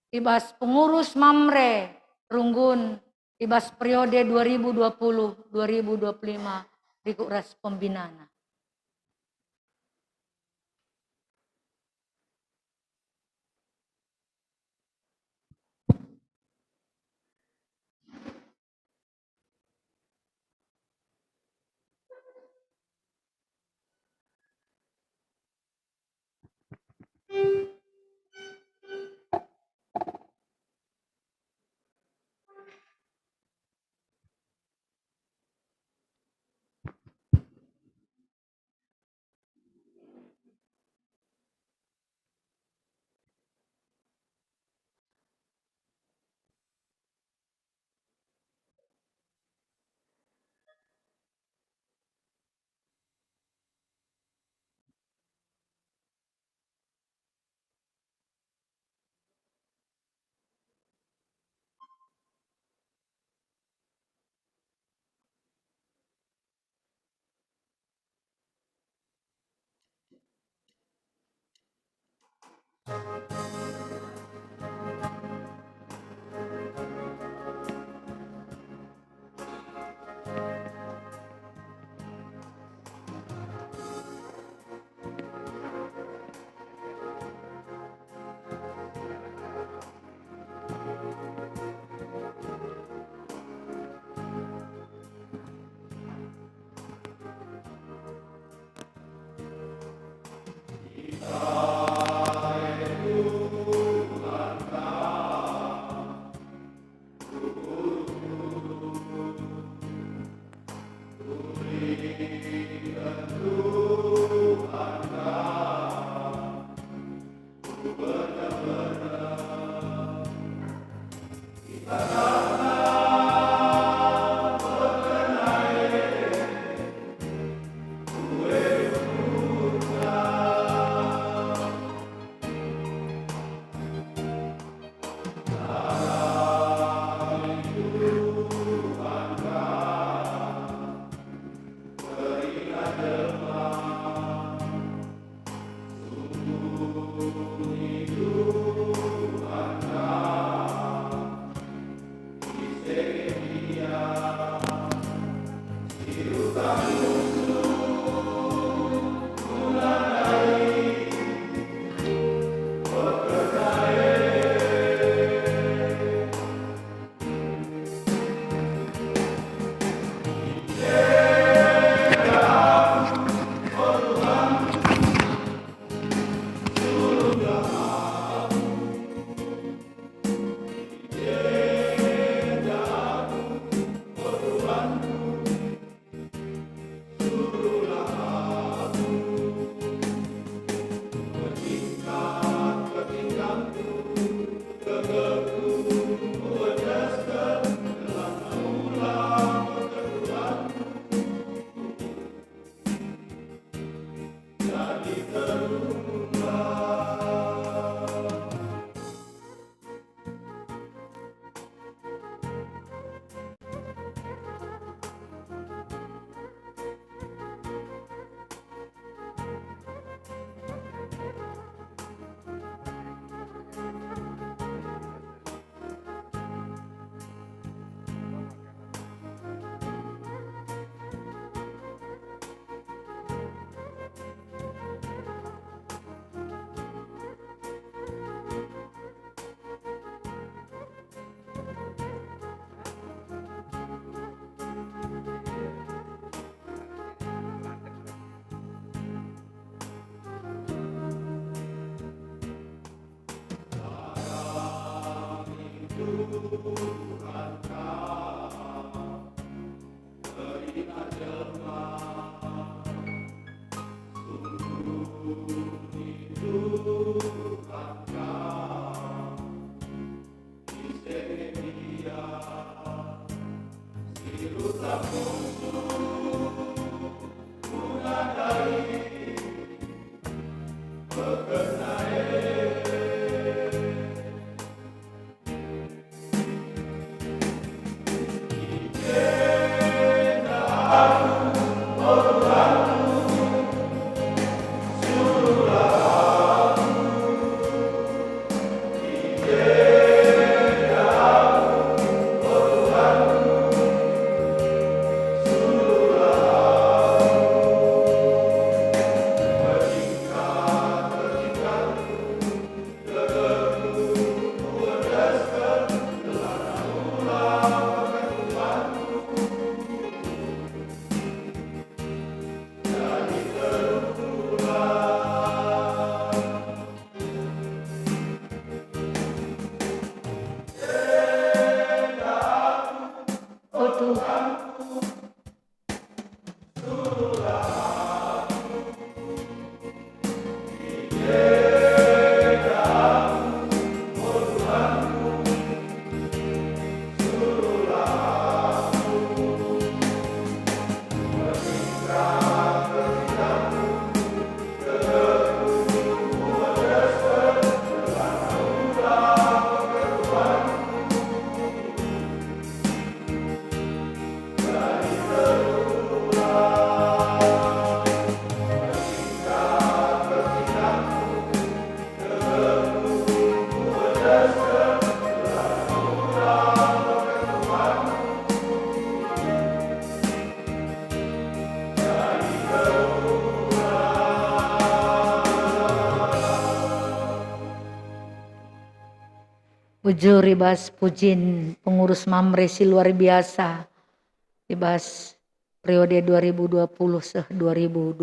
ibas pengurus mamre runggun ibas periode 2020-2025 di kuras pembinaan. Puji ribas pujin pengurus Mamresi luar biasa. Ribas periode 2020 2025.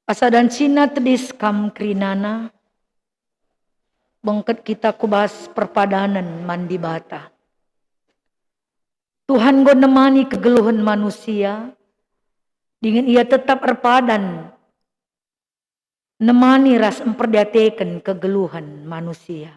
Asa dan Cina tedis kam krinana. Bengket kita kubas perpadanan mandi bata. Tuhan go nemani kegeluhan manusia. Dengan ia tetap erpadan. Nemani ras memperdayakan kegeluhan manusia.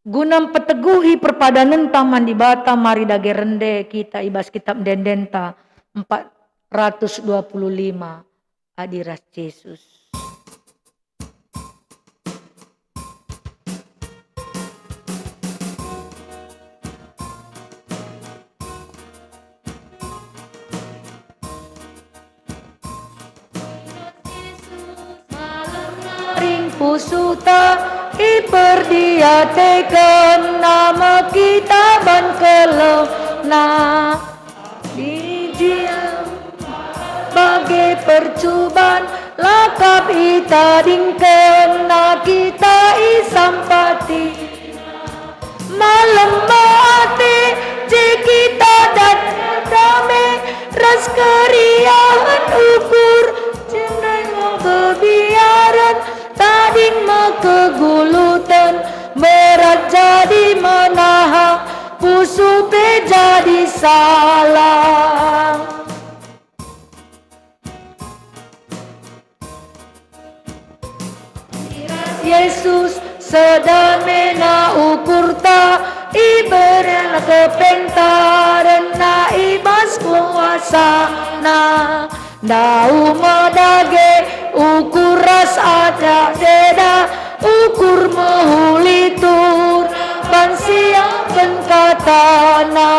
Gunam peteguhi perpadanan taman di bata mari dage rende kita ibas kitab dendenta 425 adiras Yesus. Pusuta iperdiatekan nama kita ban kelona dijiam bagai percubaan lakap ita dingken na kita isampati malam mati je kita dan dame ras keriahan ukur cenai kebiaran tading makegulutan berat jadi menahan pusupe jadi salah Yesus sedamena ukurta iberela kepenta dan na ibas kuasa na dau madage ukuras ada deda ukur mahulitur bansia penkatana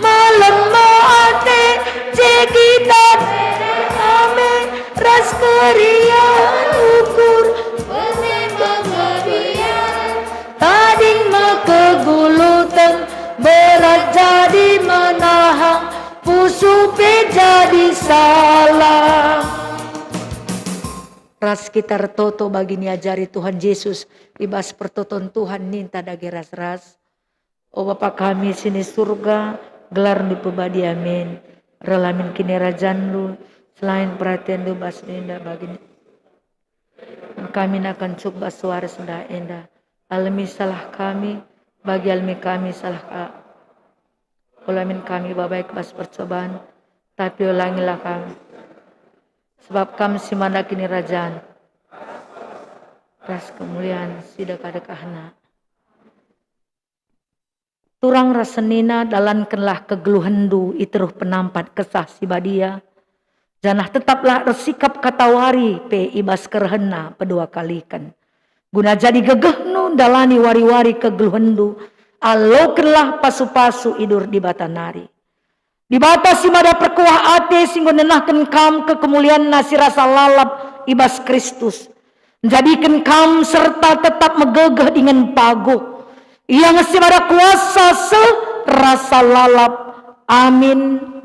malam maate cekita ame ras kerian ukur tading makeguluteng berat jadi menahang pusupe jadi salah. Ras kita retoto bagi niajari Tuhan Yesus ibas pertoton Tuhan ninta dage ras-ras. O Bapa kami sini surga gelar di pebadi amin. Relamin kini rajan lu selain perhatian lu bas ninda bagi kami akan coba suara sudah endah. Almi salah kami bagi almi kami salah ulamin kami baik bas percobaan tapi ulangilah kami sebab kami si mana kini rajaan ras kemuliaan sidak ada kahna turang rasenina dalankanlah kegeluhendu iteruh penampat kesah si badia janah tetaplah resikap katawari pe ibas kerhena pedua kalikan guna jadi gegehnu dalani wari-wari kegeluhendu alokenlah pasu-pasu idur di batanari di batasi mada perkuah ate singgo nenahkan kam kekemuliaan nasi rasa lalap ibas Kristus jadikan kam serta tetap megegeh dengan pago yang ngasih pada kuasa rasa lalap amin.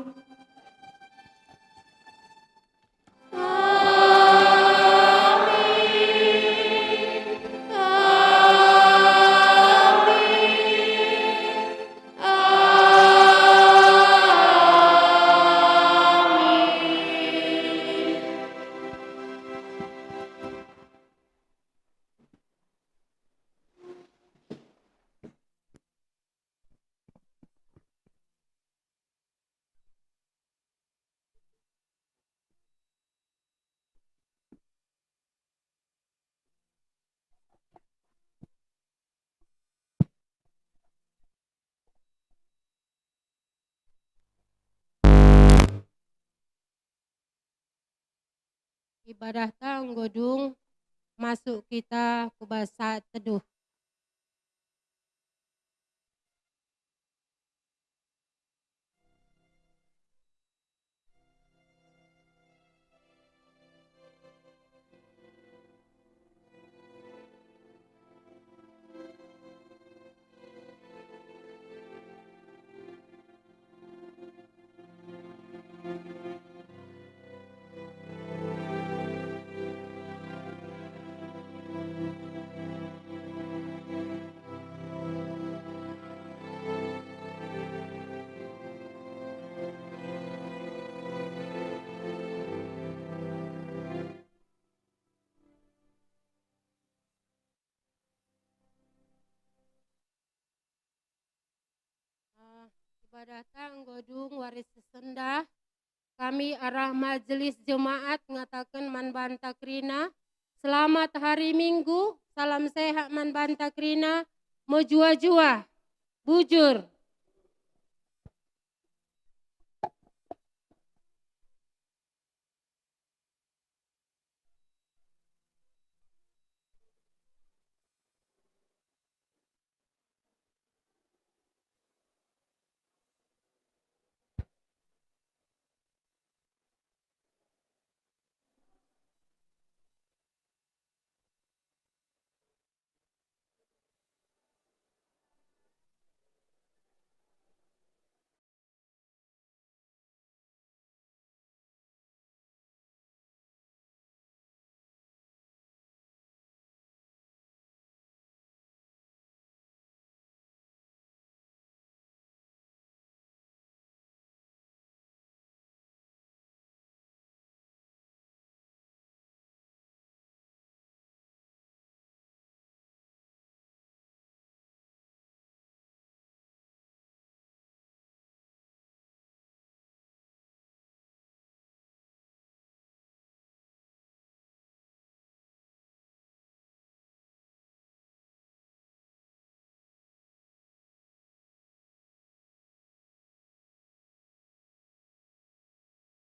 Ibadah tanggodung masuk kita ke bahasa teduh. Ibadah tanggodung waris sesenda kami arah majelis jemaat ngatakan man bantakrina selamat hari Minggu salam sehat man bantakrina mojua-jua bujur.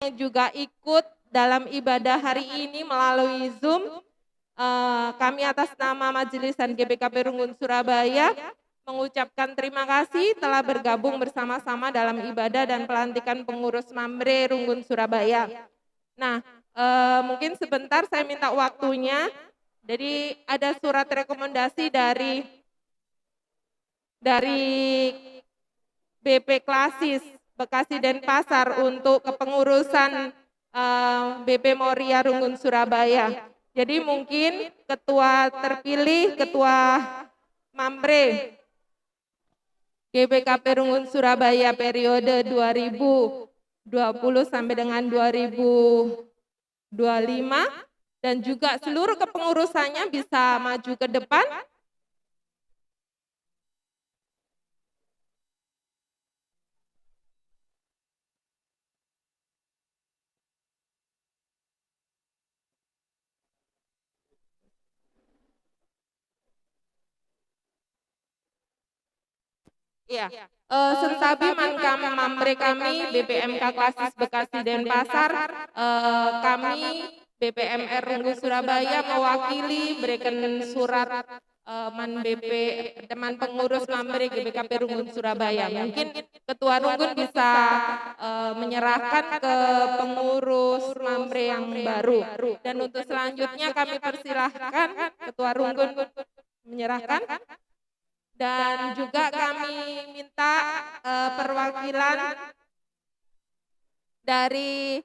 yang juga ikut dalam ibadah hari ini melalui Zoom. Kami atas nama Majelis dan GBKP Runggun Surabaya mengucapkan terima kasih telah bergabung bersama-sama dalam ibadah dan pelantikan pengurus Mamre Runggun Surabaya. Nah, mungkin sebentar saya minta waktunya. Jadi ada surat rekomendasi dari BP Klasis Bekasi Denpasar untuk kepengurusan BP Moria Runggun Surabaya. Jadi mungkin ketua terpilih, ketua Mamre GBKP Runggun Surabaya periode 2020 sampai dengan 2025 dan juga seluruh kepengurusannya bisa maju ke depan. Ya, Sentabi Mankam Mamre kami BPMK Klasis Bekasi Denpasar, kami BPMR Runggun Surabaya mewakili berikan surat teman pengurus Mamre GBKP Runggun Surabaya. Mungkin Ketua Runggun bisa menyerahkan ke pengurus Mamre yang baru. Dan untuk selanjutnya kami persilahkan Ketua Runggun menyerahkan. Dan juga kami minta perwakilan dari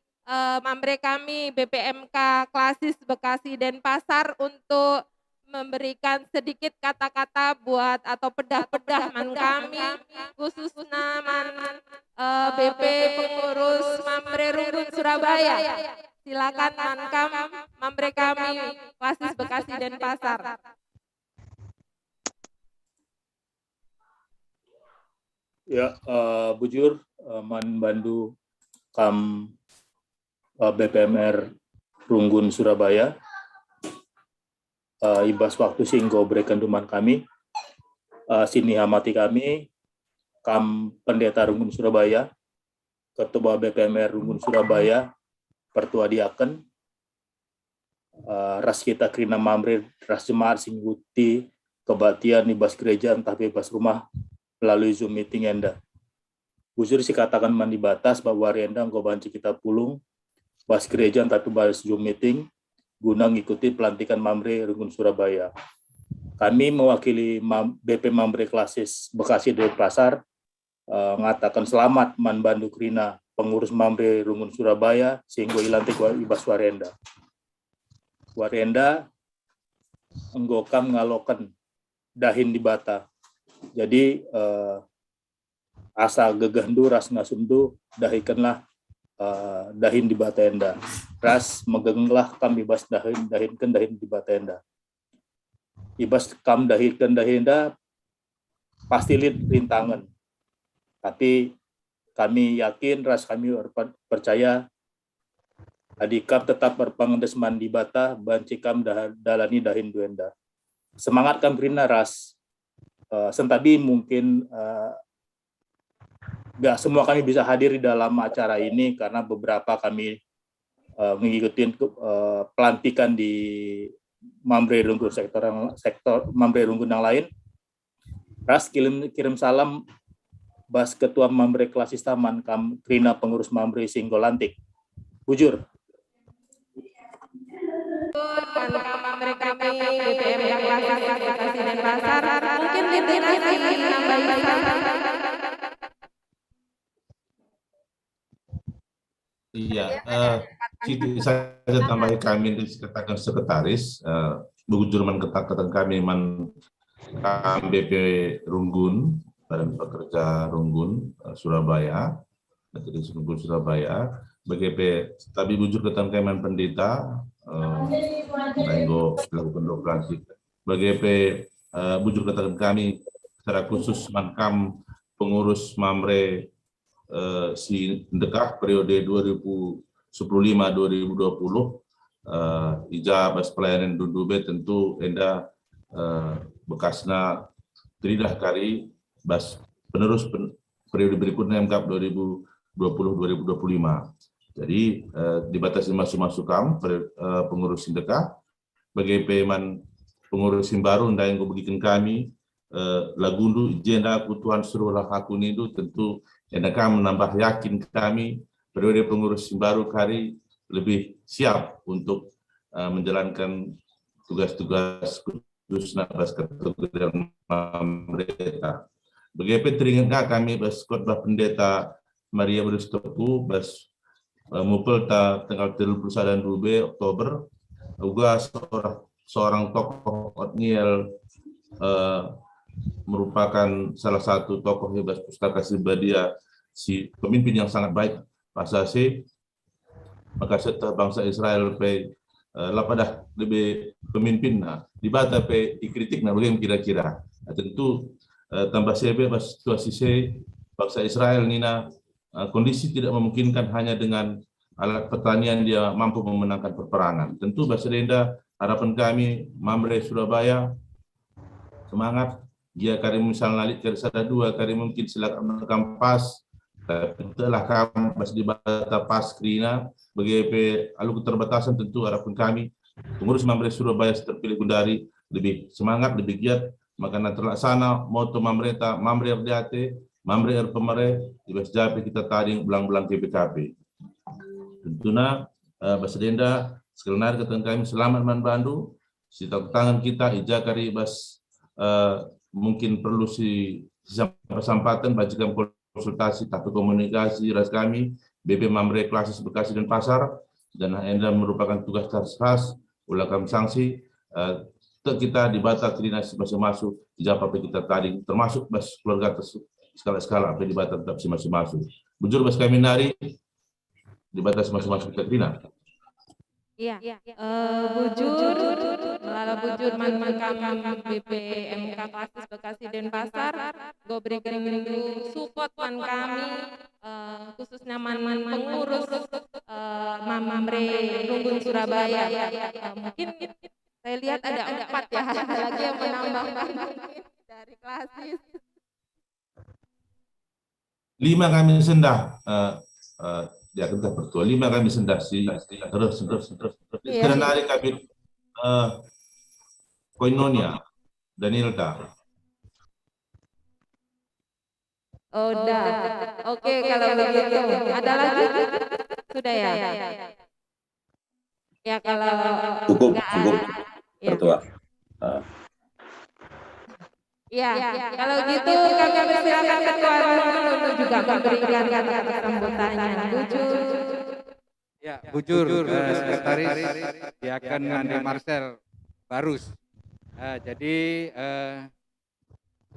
Mamre kami BPMK Klasis Bekasi Denpasar untuk memberikan sedikit kata-kata buat atau pedah-pedah man kami khususnya BP pengurus Mamre Runggun Surabaya. Silakan Mankam Mamre kami Klasis Bekasi Denpasar. Ya, bujur man bandu kam BPMR Runggun Surabaya. Ibas waktu singgo berikan duman kami. Sini hamati kami kam Pendeta Runggun Surabaya, Ketua BPMR Runggun Surabaya, Pertua Diaken, ras kita Krina Mamre, ras jemaat singguti kebatian ibas gereja entah bebas rumah melalui Zoom meeting enda. Bujur si katakan mandi batas bahwa enda engkau banci kita pulung bas gereja tapi bas Zoom meeting guna ngikuti pelantikan Mamre Runggun Surabaya. Kami mewakili BP Mamre Klasis Bekasi Denpasar mengatakan selamat man bandu Krina pengurus Mamre Runggun Surabaya sehingga ilantik ibas warenda. Warenda enggokam ngalokan dahin di bata. Jadi asa gegahndu ras ngasundu dahikanlah dahin di batenda. Ras megenglah kam ibas dahinkan dahin di batenda. Ibas kam dahinkan dahinda pasti rintangan. Tapi kami yakin ras kami percaya adikam tetap berpangendes mandi bata banci kam dalani dahin duenda. Semangat kam Krina ras. Sentabi mungkin nggak semua kami bisa hadir di dalam acara ini karena beberapa kami mengikuti pelantikan di Mamre Runggun sektor Mamre Runggun yang lain. Ras kirim salam bas Ketua Mamre Klasis Taman kam Krina pengurus Mamre Singgolantik. Bujur. Mamre kami BPMK Klasis Bekasi Denpasar mungkin dinasti nambahin. Iya, situ saja tambahin kami dikatakan sekretaris, bujur man kata kami man BP Runggun, Badan Pekerja Runggun Surabaya, jadi Runggun Surabaya, BGP tapi bujur ketan kami pendeta. Menggo lakukan operasi. BGP bujur katakan kami secara khusus mankam pengurus Mamre si dekat periode 2015-2020 ijabas pelayanan dundube tentu enda bekasna tridah kali bas penerus periode berikutnya MKAP 2020-2025. Jadi dibatasi masuk kam pengurus sindeka bagi peman pengurus baru yang kebagikan kami lagundu jenda aku Tuhan suruhlah aku nidu tentu yang akan menambah yakin kami periode pengurus baru kari lebih siap untuk menjalankan tugas-tugas kudus nabas kategori mereka. Begitu teringat kami bas khotbah pendeta Maria Berustoku bas mupel tanggal 31 dan 2 Oktober juga seorang tokoh Otniel merupakan salah satu tokoh hebat pustaka Sibadia, si pemimpin yang sangat baik pasase maka serta bangsa Israel pe lapadah lebih pemimpin dibata pe dikritik bagaimana kira-kira tentu tambah sebe pas situasi bangsa Israel nina kondisi tidak memungkinkan hanya dengan alat pertanian dia mampu memenangkan peperangan. Tentu Basrenda harapan kami Mamre Surabaya semangat dia kari misal nalit kari sada dua kari mungkin silakan kampas tapi telah kam bas di bata pas krina bagi alu keterbatasan tentu harapan kami pengurus Mamre Surabaya terpilih Gundari lebih semangat lebih giat maka terlaksana moto Mamreta Mamre Erdate Mamre Erpemere di Bas Japi kita tadi belang-belang PPKP. Tentunya Basrenda sekenar kata kami selamat man Bandu si tangan kita ijakari bas mungkin perlu si kesempatan bacakan konsultasi tapi komunikasi ras kami BP Mamre Klasis Bekasi dan Pasar dan enda merupakan tugas khas ulakam sanksi kita dibata krinas masuk di Japi kita tadi termasuk bas keluarga skala-skala apa di batas tetap masuk. Bujur bas kami nari di batas masuk kita Trina. Iya, bujur melalui bujur man kami BPMK Klasis Bekasi Denpasar, go berikan support man kami khususnya man pengurus Mamre Runggun Surabaya. Mungkin saya lihat ada 4 ya, ada lagi yang menambah dari Klasis. 5 kami sendah dia kita bertua 5 kami sendah si terus karena hari kami Koinonia Danilda. Udah. Oke, kalau begitu ada lagi sudah ya. Ya kalau cukup bertua. Ya, kalau gitu kami persilakan Ketua untuk juga memberikan kata-kata sambutannya. Bujur. Ya, Bujur, Sekretaris Diaken Ande Marcel Barus. Jadi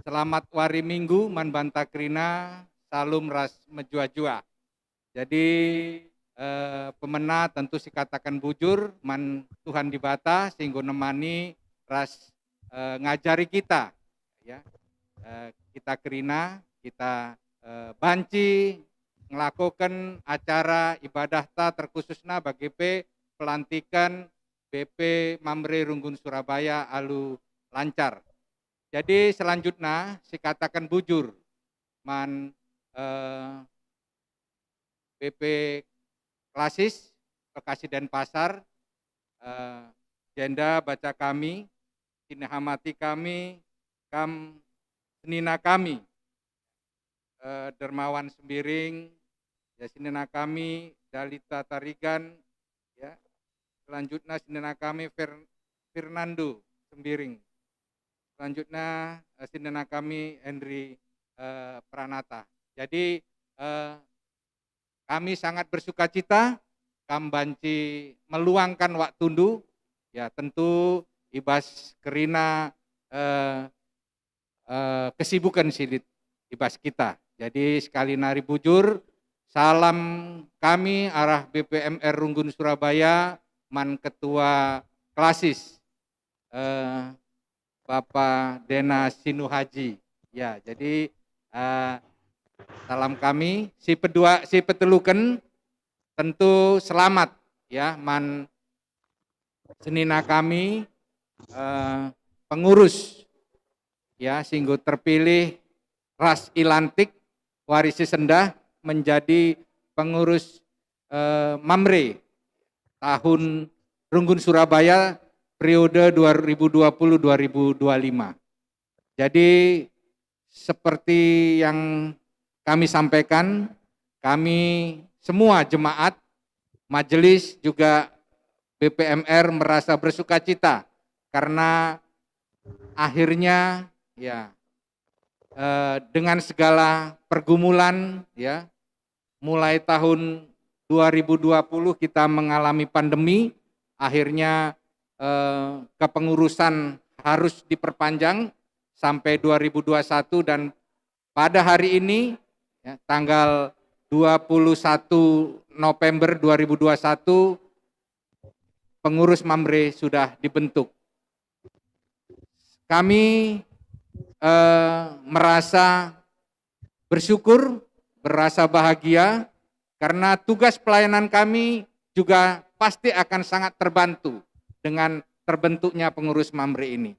selamat wari Minggu man Bantakrina salum ras mejua-jua. Jadi pemena tentu si katakan Bujur man Tuhan dibata sehingga nemani ras ngajari kita. Ya, kita kerina, kita banci melakukan acara ibadah ta terkhususnya bagi pelantikan BP Mamre Runggun Surabaya alu lancar. Jadi selanjutnya si katakan Bujur man BP Klasis Bekasi Denpasar jenda baca kami kinahamati kami kam senina kami Dermawan Sembiring ya senina kami Dalita Tarigan ya selanjutnya senina kami Fernando Sembiring selanjutnya senina kami Henry Pranata. Jadi kami sangat bersukacita kambanci meluangkan waktu tundu ya tentu ibas kerina kesibukan silit ibas kita. Jadi sekali nari Bujur, salam kami arah BPMR Runggun Surabaya, man Ketua Klasis Bapak Dena Sinuhaji. Ya, jadi salam kami si peteluken tentu selamat ya man senina kami pengurus ya sehingga terpilih ras Ilantik warisi sendah menjadi pengurus Mamre tahun Runggun Surabaya periode 2020-2025. Jadi seperti yang kami sampaikan, kami semua jemaat, majelis juga BPMR merasa bersukacita karena akhirnya ya dengan segala pergumulan ya, mulai tahun 2020 kita mengalami pandemi, akhirnya kepengurusan harus diperpanjang sampai 2021 dan pada hari ini ya, tanggal 21 November 2021 pengurus Mamre sudah dibentuk. Kami merasa bersyukur, merasa bahagia karena tugas pelayanan kami juga pasti akan sangat terbantu dengan terbentuknya pengurus Mamre ini.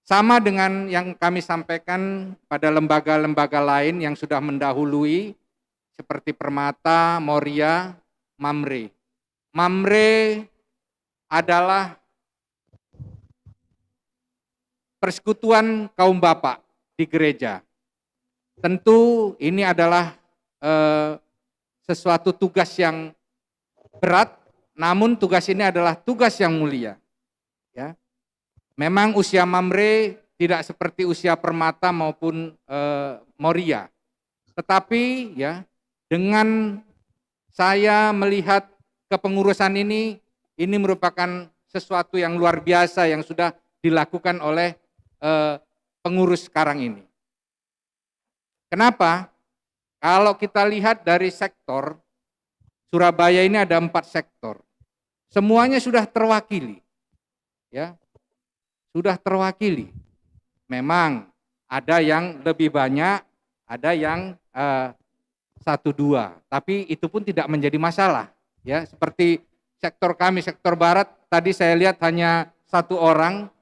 Sama dengan yang kami sampaikan pada lembaga-lembaga lain yang sudah mendahului seperti Permata, Moria, Mamre. Mamre adalah persekutuan kaum bapak di gereja. Tentu ini adalah sesuatu tugas yang berat, namun tugas ini adalah tugas yang mulia. Ya, memang usia Mamre tidak seperti usia Permata maupun Moria, tetapi ya dengan saya melihat kepengurusan ini merupakan sesuatu yang luar biasa yang sudah dilakukan oleh pengurus sekarang ini. Kenapa? Kalau kita lihat dari sektor, Surabaya ini ada 4 sektor. Semuanya sudah terwakili. Ya. Sudah terwakili. Memang ada yang lebih banyak, ada yang 1-2, tapi itu pun tidak menjadi masalah. Ya, seperti sektor kami, sektor barat, tadi saya lihat hanya 1 orang,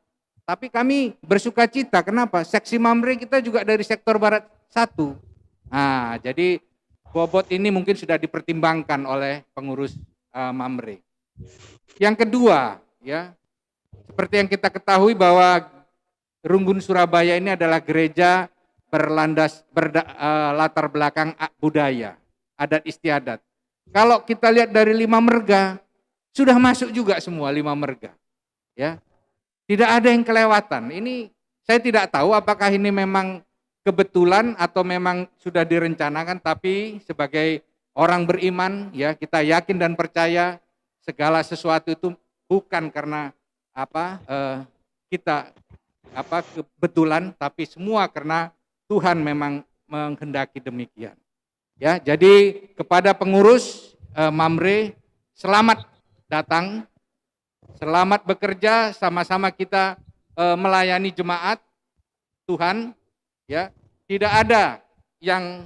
tapi kami bersukacita. Kenapa? Seksi Mamre kita juga dari sektor barat 1. Nah, jadi bobot ini mungkin sudah dipertimbangkan oleh pengurus Mamre. Yang kedua, ya, seperti yang kita ketahui bahwa Runggun Surabaya ini adalah gereja latar belakang budaya, adat istiadat. Kalau kita lihat dari 5 merga, sudah masuk juga semua 5 merga. Ya, tidak ada yang kelewatan. Ini saya tidak tahu apakah ini memang kebetulan atau memang sudah direncanakan, tapi sebagai orang beriman ya kita yakin dan percaya segala sesuatu itu bukan karena kita kebetulan, tapi semua karena Tuhan memang menghendaki demikian. Ya, jadi kepada pengurus Mamre, selamat datang, selamat bekerja, sama-sama kita melayani jemaat Tuhan. Ya, tidak ada yang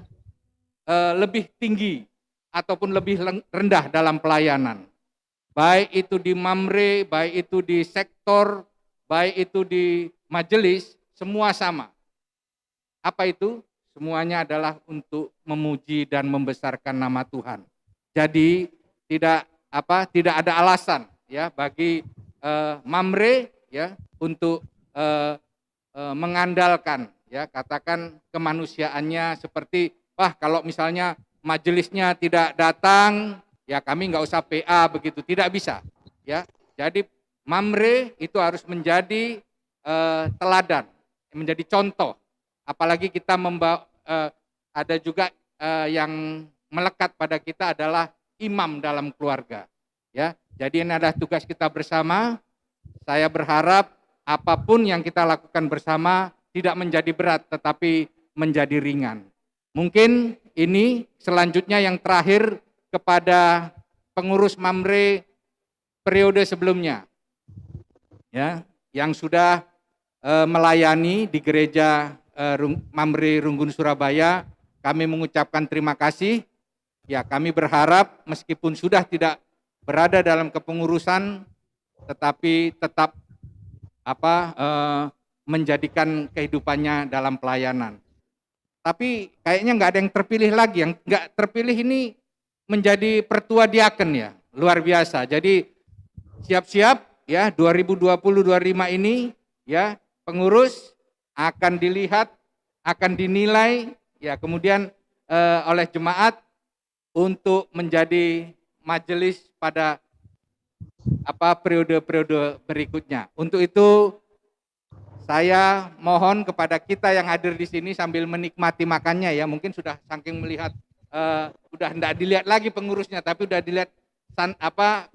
lebih tinggi ataupun lebih rendah dalam pelayanan. Baik itu di Mamre, baik itu di sektor, baik itu di majelis, semua sama. Apa itu? Semuanya adalah untuk memuji dan membesarkan nama Tuhan. Jadi tidak ada alasan ya bagi Mamre ya untuk mengandalkan ya katakan kemanusiaannya seperti kalau misalnya majelisnya tidak datang ya kami nggak usah PA begitu, tidak bisa ya. Jadi Mamre itu harus menjadi teladan, menjadi contoh, apalagi kita ada juga yang melekat pada kita adalah imam dalam keluarga ya. Jadi ini adalah tugas kita bersama. Saya berharap apapun yang kita lakukan bersama tidak menjadi berat tetapi menjadi ringan. Mungkin ini selanjutnya yang terakhir kepada pengurus Mamre periode sebelumnya. Ya, yang sudah melayani di gereja Mamre Runggun Surabaya, kami mengucapkan terima kasih. Ya, kami berharap meskipun sudah tidak berada dalam kepengurusan tetapi tetap menjadikan kehidupannya dalam pelayanan. Tapi kayaknya nggak ada yang terpilih lagi. Yang nggak terpilih ini menjadi pertua diaken ya, luar biasa. Jadi siap-siap ya 2020-25 ini ya pengurus akan dilihat, akan dinilai ya kemudian oleh jemaat untuk menjadi majelis pada periode-periode berikutnya. Untuk itu saya mohon kepada kita yang hadir di sini sambil menikmati makannya ya, mungkin sudah saking melihat udah tidak dilihat lagi pengurusnya tapi udah dilihat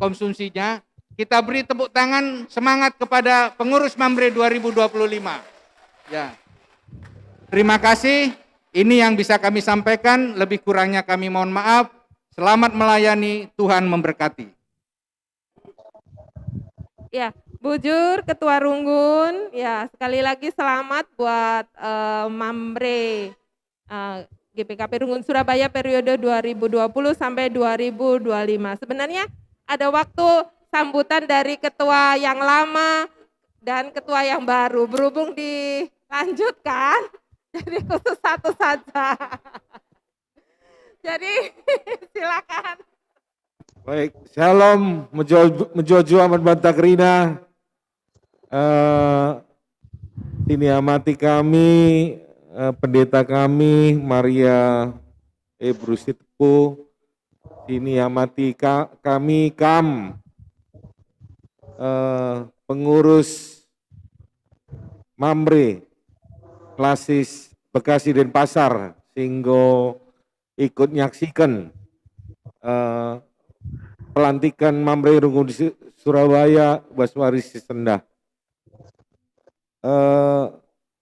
konsumsinya. Kita beri tepuk tangan semangat kepada pengurus Mamre 2025. Ya. Terima kasih. Ini yang bisa kami sampaikan, lebih kurangnya kami mohon maaf. Selamat melayani, Tuhan memberkati. Ya, Bujur, Ketua Runggun, ya sekali lagi selamat buat Mamre GPKP Runggun Surabaya periode 2020 sampai 2025. Sebenarnya ada waktu sambutan dari ketua yang lama dan ketua yang baru. Berhubung dilanjutkan, jadi khusus satu saja. Jadi silakan. Baik, Shalom, Menjojo Aman Bantakrina. Ini amati kami, pendeta kami, Maria Ebrusitpo. Ini amati kami, pengurus Mamre, Klasis Bekasi dan Pasar, sehingga ikut nyaksikan pelantikan Mamre Runggun Surabaya Baswaris Sendah.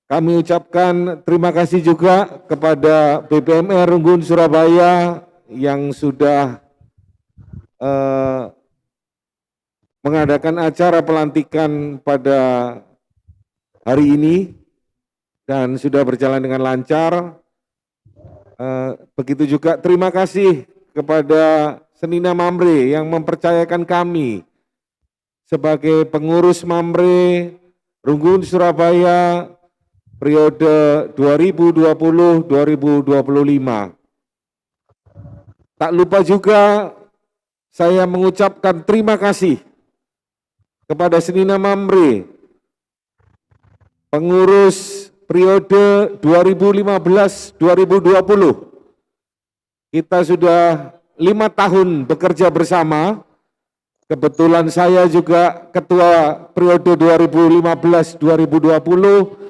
Kami ucapkan terima kasih juga kepada BPMR Runggun Surabaya yang sudah mengadakan acara pelantikan pada hari ini dan sudah berjalan dengan lancar. Begitu juga terima kasih kepada Senina Mamre yang mempercayakan kami sebagai pengurus Mamre Runggun Surabaya periode 2020-2025. Tak lupa juga saya mengucapkan terima kasih kepada Senina Mamre pengurus periode 2015-2020. Kita sudah 5 tahun bekerja bersama. Kebetulan saya juga ketua periode 2015-2020.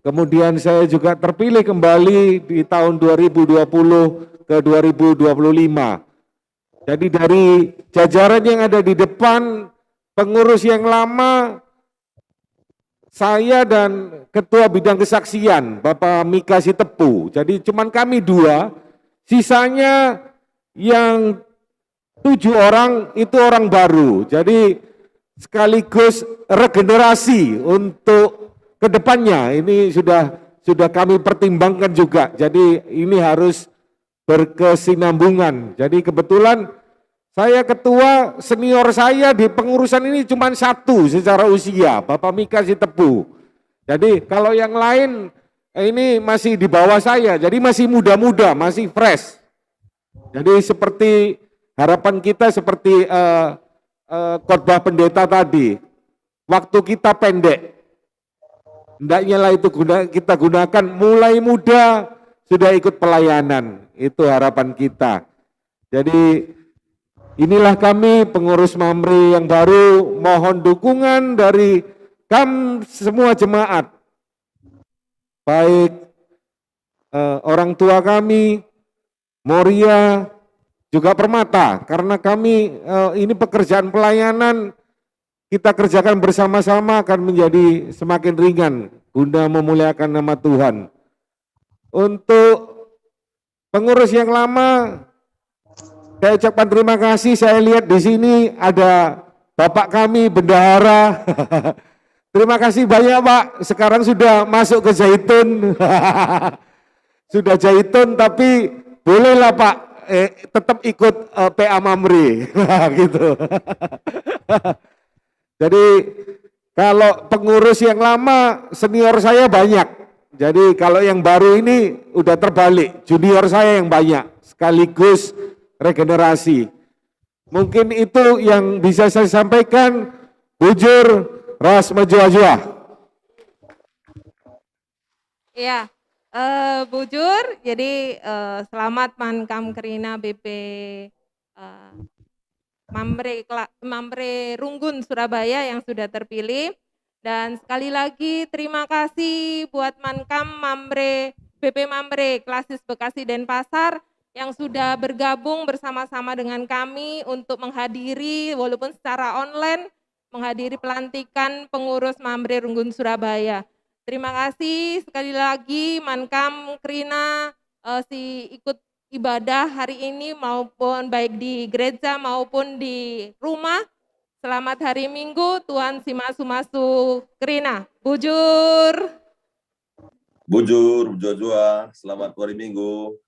Kemudian saya juga terpilih kembali di tahun 2020 ke 2025. Jadi dari jajaran yang ada di depan, pengurus yang lama, saya dan ketua bidang kesaksian, Bapak Mika Sitepu. Jadi cuman kami 2, sisanya yang 7 orang itu orang baru. Jadi sekaligus regenerasi untuk kedepannya. Ini sudah kami pertimbangkan juga. Jadi ini harus berkesinambungan. Jadi kebetulan saya ketua, senior saya di pengurusan ini cuma 1 secara usia, Bapak Mika Sitepu. Jadi kalau yang lain ini masih di bawah saya, jadi masih muda-muda, masih fresh. Jadi seperti harapan kita seperti khotbah pendeta tadi, waktu kita pendek, hendaknya lah itu kita gunakan mulai muda sudah ikut pelayanan, itu harapan kita. Jadi inilah kami pengurus Mamre yang baru, mohon dukungan dari semua jemaat, baik orang tua kami, Moria, juga Permata, karena kami ini pekerjaan pelayanan kita kerjakan bersama-sama akan menjadi semakin ringan guna memuliakan nama Tuhan. Untuk pengurus yang lama, saya ucapkan terima kasih. Saya lihat di sini ada Bapak kami bendahara. Terima kasih banyak Pak. Sekarang sudah masuk ke Zaitun. Sudah Zaitun tapi bolehlah Pak tetap ikut PA Mamre gitu. Jadi kalau pengurus yang lama senior saya banyak. Jadi kalau yang baru ini udah terbalik, junior saya yang banyak. Sekaligus regenerasi. Mungkin itu yang bisa saya sampaikan. Bujur, ras majua-jua. Iya, Bujur, jadi selamat Mankam Krina BP Mamre Runggun Surabaya yang sudah terpilih. Dan sekali lagi terima kasih buat Mankam BP Mamre Klasis Bekasi Denpasar yang sudah bergabung bersama-sama dengan kami untuk menghadiri walaupun secara online menghadiri pelantikan pengurus Mamre Runggun Surabaya. Terima kasih sekali lagi Mankam Krina ikut ibadah hari ini maupun baik di gereja maupun di rumah. Selamat hari Minggu, Tuhan Simasu Krina. Bujur. Bujur, jua-jua, selamat hari Minggu.